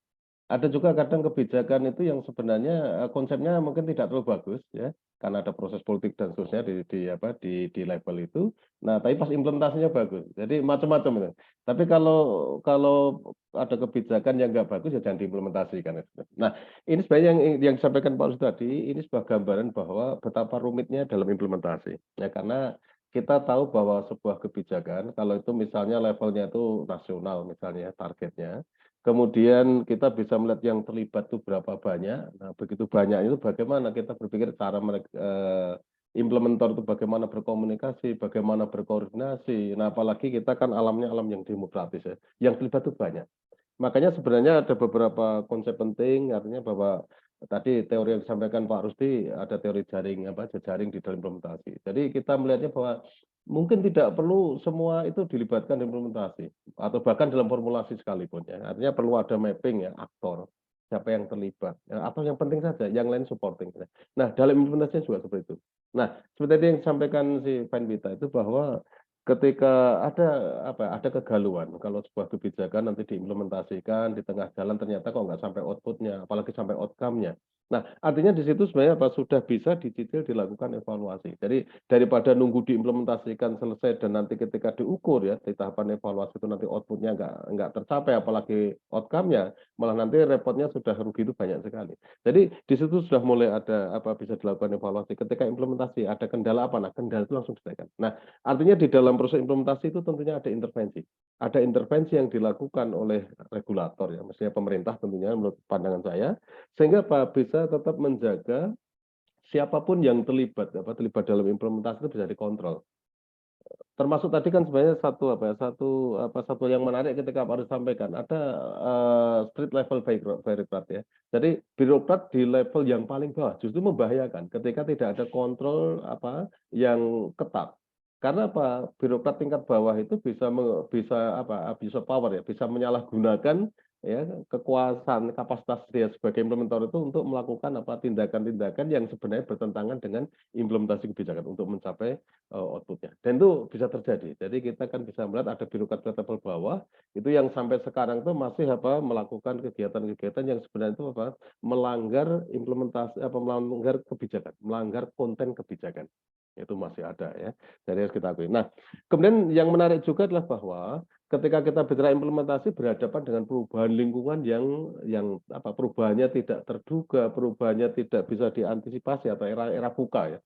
Ada juga kadang kebijakan itu yang sebenarnya konsepnya mungkin tidak terlalu bagus ya, karena ada proses politik dan seterusnya di level itu. Nah, tapi pas implementasinya bagus. Jadi macam-macam itu. Tapi kalau ada kebijakan yang nggak bagus ya jangan diimplementasikan. Nah, ini sebenarnya yang disampaikan Pak Lus tadi ini sebuah gambaran bahwa betapa rumitnya dalam implementasi. Ya, karena kita tahu bahwa sebuah kebijakan, kalau itu misalnya levelnya itu nasional misalnya targetnya, kemudian kita bisa melihat yang terlibat itu berapa banyak. Nah, begitu banyak itu bagaimana kita berpikir cara implementer itu bagaimana berkomunikasi, bagaimana berkoordinasi. Nah, apalagi kita kan alamnya alam yang demokratis ya, yang terlibat itu banyak. Makanya sebenarnya ada beberapa konsep penting, artinya bahwa tadi teori yang disampaikan Pak Rusdi ada teori jaring jejaring di dalam implementasi. Jadi kita melihatnya bahwa mungkin tidak perlu semua itu dilibatkan di implementasi atau bahkan dalam formulasi sekalipun ya. Artinya perlu ada mapping ya aktor siapa yang terlibat ya, atau yang penting saja yang lain supporting. Nah dalam implementasinya juga seperti itu. Nah seperti yang disampaikan si Vanvita itu bahwa ketika ada kegalauan kalau sebuah kebijakan nanti diimplementasikan di tengah jalan ternyata kok nggak sampai outputnya, apalagi sampai outcome-nya. Nah, artinya di situ sebenarnya sudah bisa dicicil dilakukan evaluasi. Jadi daripada nunggu diimplementasikan selesai dan nanti ketika diukur ya di tahapan evaluasi itu nanti outputnya nggak tercapai, apalagi outcome-nya, malah nanti repotnya sudah rugi itu banyak sekali. Jadi di situ sudah mulai ada bisa dilakukan evaluasi. Ketika implementasi ada kendala apa? Nah, kendala itu langsung diselesaikan. Nah, artinya di dalam proses implementasi itu tentunya ada intervensi. Ada intervensi yang dilakukan oleh regulator ya, maksudnya pemerintah tentunya menurut pandangan saya, sehingga Pak bisa tetap menjaga siapapun yang terlibat dalam implementasi itu bisa dikontrol. Termasuk tadi kan sebenarnya satu yang menarik ketika Pak Arif sampaikan ada street level birokrat ya. Jadi birokrat di level yang paling bawah justru membahayakan ketika tidak ada kontrol yang ketat. Karena birokrat tingkat bawah itu bisa power ya, bisa menyalahgunakan ya kekuasaan kapasitas dia sebagai implementer itu untuk melakukan tindakan-tindakan yang sebenarnya bertentangan dengan implementasi kebijakan untuk mencapai outputnya. Dan itu bisa terjadi. Jadi kita kan bisa melihat ada birokrat level bawah itu yang sampai sekarang itu masih melakukan kegiatan-kegiatan yang sebenarnya itu melanggar implementasi melanggar kebijakan, melanggar konten kebijakan. Itu masih ada ya. Jadi harus kita akui. Nah, kemudian yang menarik juga adalah bahwa ketika kita bicara implementasi berhadapan dengan perubahan lingkungan yang perubahannya tidak terduga, perubahannya tidak bisa diantisipasi atau era VUCA ya.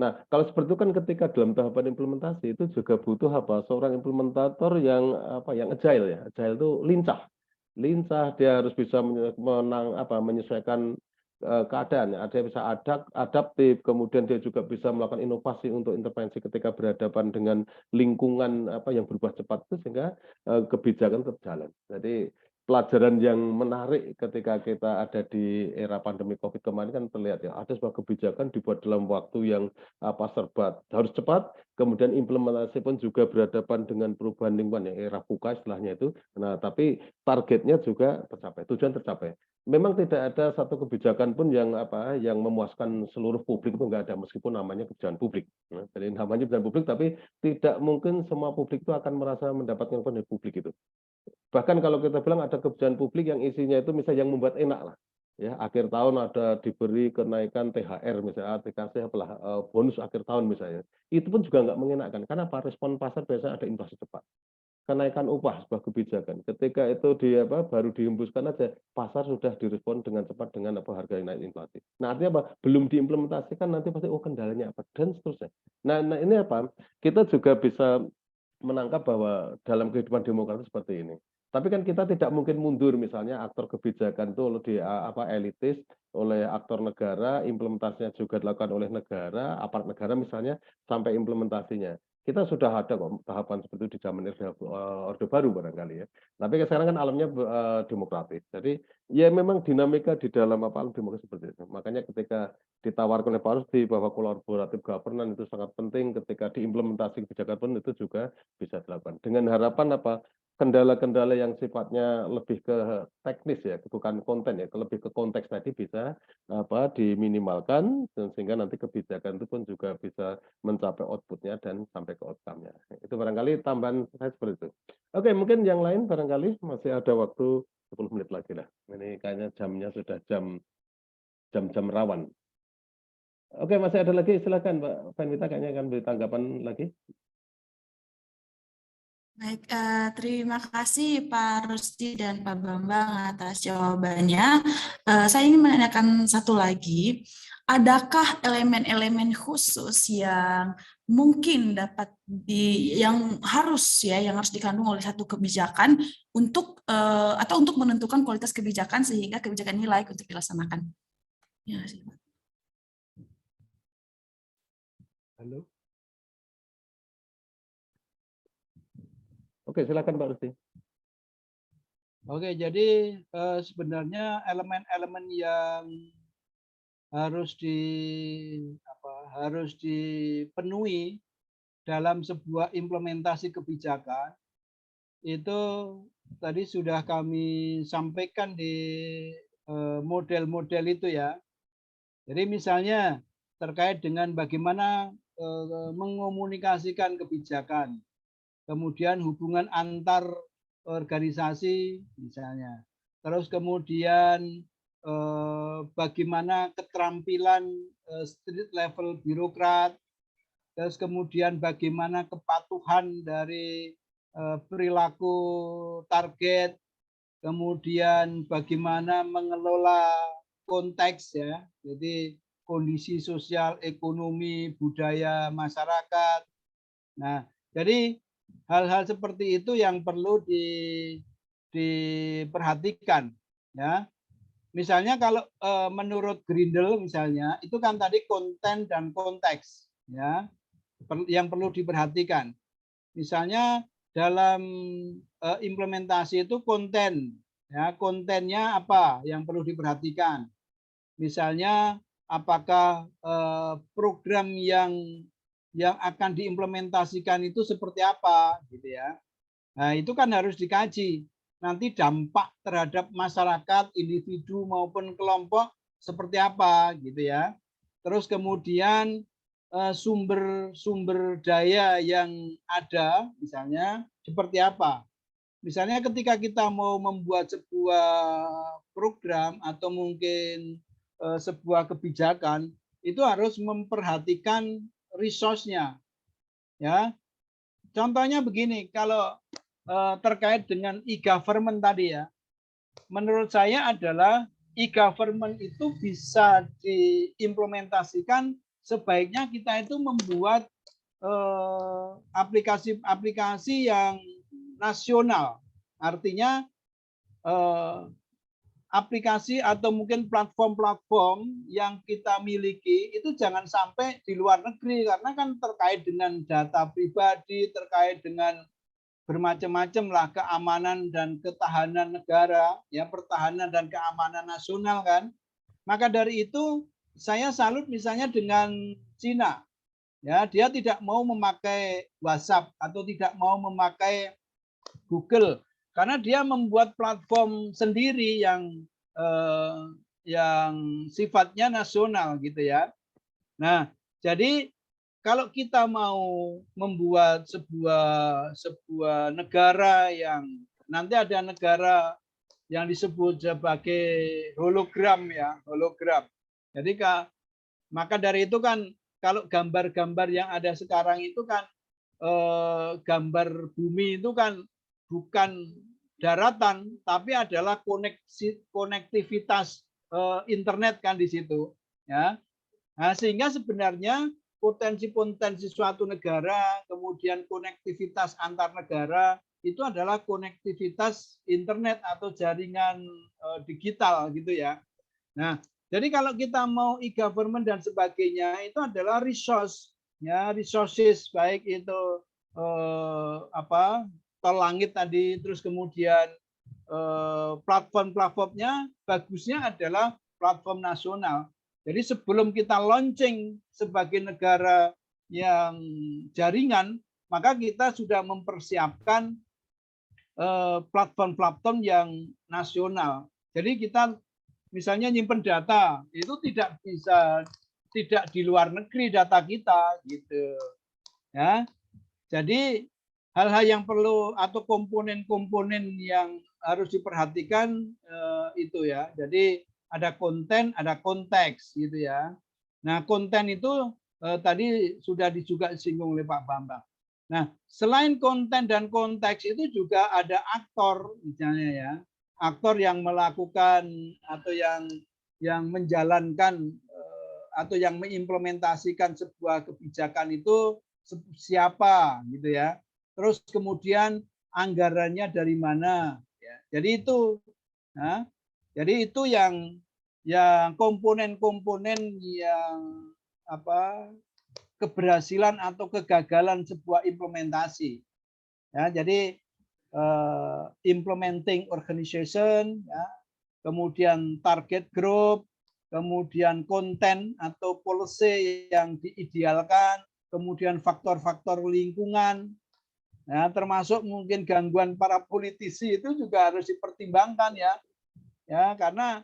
Nah, kalau seperti itu kan ketika dalam tahapan implementasi itu juga butuh seorang implementator yang agile ya. Agile itu lincah. Lincah, dia harus bisa menyesuaikan keadaan. Dia bisa adaptif, kemudian dia juga bisa melakukan inovasi untuk intervensi ketika berhadapan dengan lingkungan yang berubah cepat itu sehingga kebijakan tetap jalan. Jadi pelajaran yang menarik ketika kita ada di era pandemi COVID kemarin kan terlihat ya ada sebuah kebijakan dibuat dalam waktu yang serba harus cepat, kemudian implementasi pun juga berhadapan dengan perubahan lingkungan yang era VUCA istilahnya itu. Nah, tapi targetnya juga tercapai, tujuan tercapai. Memang tidak ada satu kebijakan pun yang memuaskan seluruh publik itu nggak ada meskipun namanya kebijakan publik. Nah, jadi namanya kebijakan publik tapi tidak mungkin semua publik itu akan merasa mendapatkan keuntungan dari publik itu. Bahkan kalau kita bilang ada kebijakan publik yang isinya itu misalnya yang membuat enak lah. Ya, akhir tahun ada diberi kenaikan THR misalnya, dikasih bonus akhir tahun misalnya. Itu pun juga nggak mengenakan. Karena respon pasar biasanya ada inflasi cepat. Kenaikan upah sebuah kebijakan. Ketika itu baru dihembuskan aja, pasar sudah direspon dengan cepat dengan harga naik inflasi. Nah, artinya belum diimplementasikan nanti pasti kendalanya apa dan seterusnya. Nah, ini kita juga bisa menangkap bahwa dalam kehidupan demokratis seperti ini. Tapi kan kita tidak mungkin mundur misalnya aktor kebijakan itu elitis oleh aktor negara, implementasinya juga dilakukan oleh negara, aparat negara misalnya sampai implementasinya. Kita sudah ada kok tahapan seperti itu di zaman Orde Baru barangkali ya. Tapi sekarang kan alamnya demokratis. Jadi ya memang dinamika di dalam alam demokrasi seperti itu. Makanya ketika ditawarkan oleh Pak Rusdi bahwa kolaboratif governance itu sangat penting ketika diimplementasi kebijakan pun itu juga bisa dilakukan. Dengan harapan kendala-kendala yang sifatnya lebih ke teknis ya, bukan konten ya, lebih ke konteks tadi bisa diminimalkan sehingga nanti kebijakan itu pun juga bisa mencapai outputnya dan sampai ke outcome-nya. Itu barangkali tambahan saya seperti itu. Oke, mungkin yang lain barangkali masih ada waktu 10 menit lagi lah. Ini kayaknya jamnya sudah jam rawan. Oke, masih ada lagi, silakan Mbak Vanvita kayaknya akan beri tanggapan lagi. Baik, terima kasih Pak Rusdi dan Pak Bambang atas jawabannya. Saya ingin menanyakan satu lagi, adakah elemen-elemen khusus yang mungkin yang harus dikandung oleh satu kebijakan untuk atau untuk menentukan kualitas kebijakan sehingga kebijakan ini layak untuk dilaksanakan? Ya, Pak. Halo. Oke, silakan Pak Rusdi. Oke, jadi sebenarnya elemen-elemen yang harus harus dipenuhi dalam sebuah implementasi kebijakan itu tadi sudah kami sampaikan di model-model itu ya. Jadi misalnya terkait dengan bagaimana mengomunikasikan kebijakan, kemudian hubungan antar organisasi misalnya, terus kemudian bagaimana keterampilan street level birokrat, terus kemudian bagaimana kepatuhan dari perilaku target, kemudian bagaimana mengelola konteks ya, jadi kondisi sosial, ekonomi, budaya masyarakat. Nah, jadi hal-hal seperti itu yang perlu diperhatikan ya. Misalnya kalau menurut Grindel misalnya itu kan tadi konten dan konteks ya yang perlu diperhatikan. Misalnya dalam implementasi itu konten ya, kontennya apa yang perlu diperhatikan. Misalnya apakah program yang akan diimplementasikan itu seperti apa gitu ya. Nah, itu kan harus dikaji. Nanti dampak terhadap masyarakat, individu maupun kelompok seperti apa gitu ya. Terus kemudian sumber daya yang ada misalnya seperti apa. Misalnya ketika kita mau membuat sebuah program atau mungkin sebuah kebijakan itu harus memperhatikan resource-nya ya. Contohnya begini, kalau terkait dengan e-government tadi ya, menurut saya adalah e-government itu bisa diimplementasikan sebaiknya kita itu membuat aplikasi-aplikasi yang nasional, artinya aplikasi atau mungkin platform-platform yang kita miliki itu jangan sampai di luar negeri karena kan terkait dengan data pribadi, terkait dengan bermacam-macam lah keamanan dan ketahanan negara, ya pertahanan dan keamanan nasional kan. Maka dari itu saya salut misalnya dengan Cina, ya dia tidak mau memakai WhatsApp atau tidak mau memakai Google karena dia membuat platform sendiri yang sifatnya nasional gitu ya. Nah, jadi kalau kita mau membuat sebuah negara yang nanti ada negara yang disebut sebagai hologram ya, hologram. Jadi maka dari itu kan kalau gambar-gambar yang ada sekarang itu kan gambar bumi itu kan bukan daratan tapi adalah konektivitas internet kan di situ ya. Nah, sehingga sebenarnya potensi-potensi suatu negara, kemudian konektivitas antar negara, itu adalah konektivitas internet atau jaringan digital gitu ya. Nah, jadi kalau kita mau e-government dan sebagainya, itu adalah resource, ya resources baik itu tol langit tadi, terus kemudian platform-platformnya bagusnya adalah platform nasional. Jadi sebelum kita launching sebagai negara yang jaringan, maka kita sudah mempersiapkan platform-platform yang nasional. Jadi kita misalnya nyimpen data, itu tidak di luar negeri data kita gitu. Ya. Jadi hal-hal yang perlu atau komponen-komponen yang harus diperhatikan itu ya. Jadi ada konten, ada konteks gitu ya. Nah, konten itu tadi sudah juga disinggung oleh Pak Bambang. Nah, selain konten dan konteks itu juga ada aktor misalnya ya. Aktor yang melakukan atau yang menjalankan atau yang mengimplementasikan sebuah kebijakan itu siapa gitu ya. Terus kemudian anggarannya dari mana ya. Jadi itu nah, jadi itu yang komponen-komponen yang apa keberhasilan atau kegagalan sebuah implementasi. Ya, jadi implementing organization, ya, kemudian target group, kemudian konten atau policy yang diidealkan, kemudian faktor-faktor lingkungan, ya, termasuk mungkin gangguan para politisi itu juga harus dipertimbangkan ya karena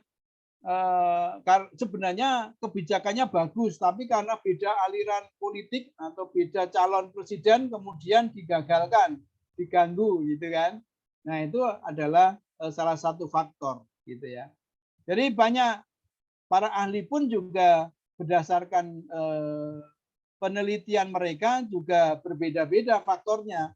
sebenarnya kebijakannya bagus, tapi karena beda aliran politik atau beda calon presiden kemudian digagalkan, diganggu gitu kan. Nah, itu adalah salah satu faktor gitu ya. Jadi banyak para ahli pun juga berdasarkan penelitian mereka juga berbeda-beda faktornya.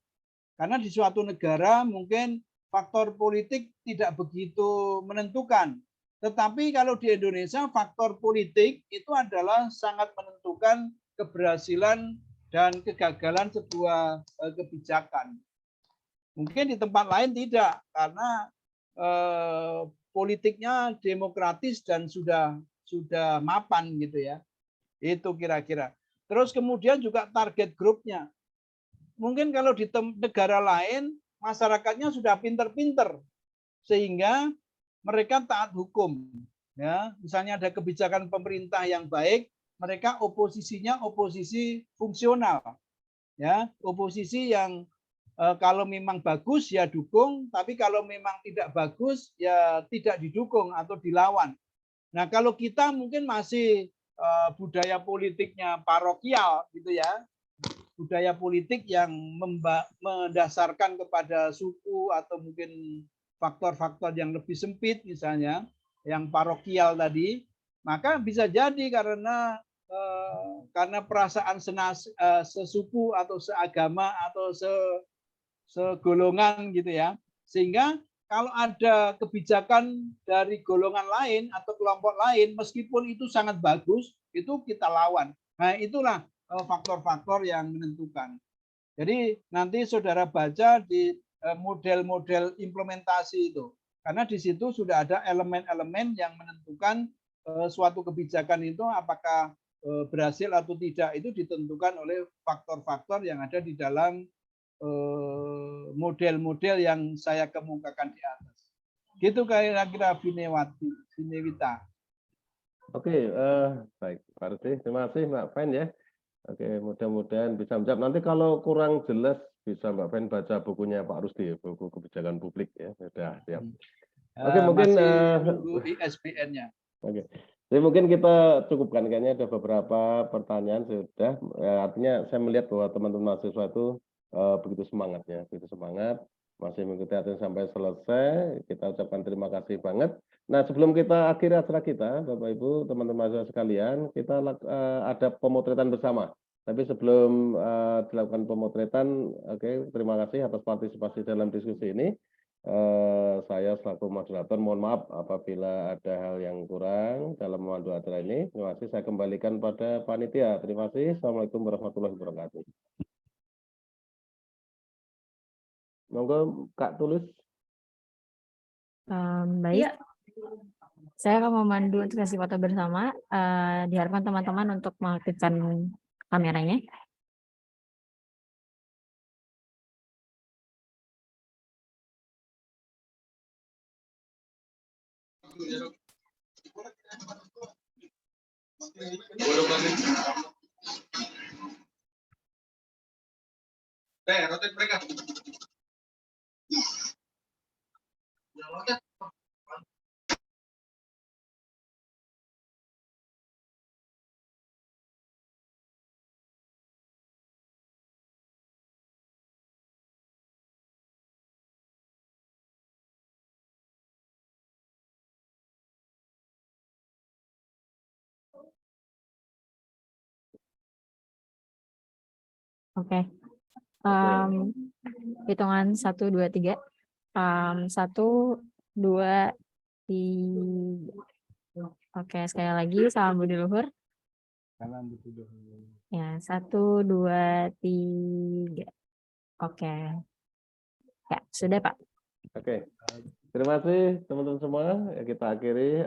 Karena di suatu negara mungkin faktor politik tidak begitu menentukan. Tetapi kalau di Indonesia faktor politik itu adalah sangat menentukan keberhasilan dan kegagalan sebuah kebijakan. Mungkin di tempat lain tidak, karena politiknya demokratis dan sudah mapan gitu ya. Itu kira-kira. Terus kemudian juga target grupnya. Mungkin kalau di negara lain masyarakatnya sudah pinter-pinter sehingga mereka taat hukum. Ya, misalnya ada kebijakan pemerintah yang baik, mereka oposisinya oposisi fungsional. Ya, oposisi yang kalau memang bagus ya dukung, tapi kalau memang tidak bagus ya tidak didukung atau dilawan. Nah, kalau kita mungkin masih budaya politiknya parokial gitu ya. Budaya politik yang mendasarkan kepada suku atau mungkin faktor-faktor yang lebih sempit misalnya yang parokial tadi, maka bisa jadi karena perasaan sesuku atau seagama atau segolongan gitu ya, sehingga kalau ada kebijakan dari golongan lain atau kelompok lain meskipun itu sangat bagus itu kita lawan. Nah, itulah faktor-faktor yang menentukan. Jadi nanti saudara baca di model-model implementasi itu. Karena di situ sudah ada elemen-elemen yang menentukan suatu kebijakan itu apakah berhasil atau tidak, itu ditentukan oleh faktor-faktor yang ada di dalam model-model yang saya kemukakan di atas. Gitu kira-kira Vinewita. Oke, baik Pak Rusdi, terima kasih Mbak Fen ya. Oke, mudah-mudahan bisa menjawab. Nanti kalau kurang jelas bisa Mbak Fen baca bukunya Pak Rusdi, buku kebijakan publik ya. Sudah siap. Oke, mungkin nunggu ISBN-nya. Oke. Jadi mungkin kita cukupkan, kayaknya ada beberapa pertanyaan sudah. Artinya saya melihat bahwa teman-teman mahasiswa itu begitu semangatnya, begitu semangat, masih mengikuti acara sampai selesai. Kita ucapkan terima kasih banget. Nah, sebelum kita akhiri acara kita, Bapak Ibu, teman-teman mahasiswa sekalian, kita ada pemotretan bersama. Tapi sebelum dilakukan pemotretan, oke, terima kasih atas partisipasi dalam diskusi ini. Saya selaku moderator mohon maaf apabila ada hal yang kurang dalam memandu acara ini. Terima kasih. Saya kembalikan pada panitia. Terima kasih. Assalamualaikum warahmatullahi wabarakatuh. Monggo Kak Tulus. Baik, saya akan memandu untuk sesi foto bersama. Diharapkan teman-teman untuk mengaktifkan kameranya. Oke. Hitungan 1, 2, 3. 1, 2, 3. Oke, sekali lagi salam budi luhur. Salam betul. Ya, 1, 2, 3. Oke. Ya, sudah Pak. Oke. Terima kasih teman-teman semua. Kita akhiri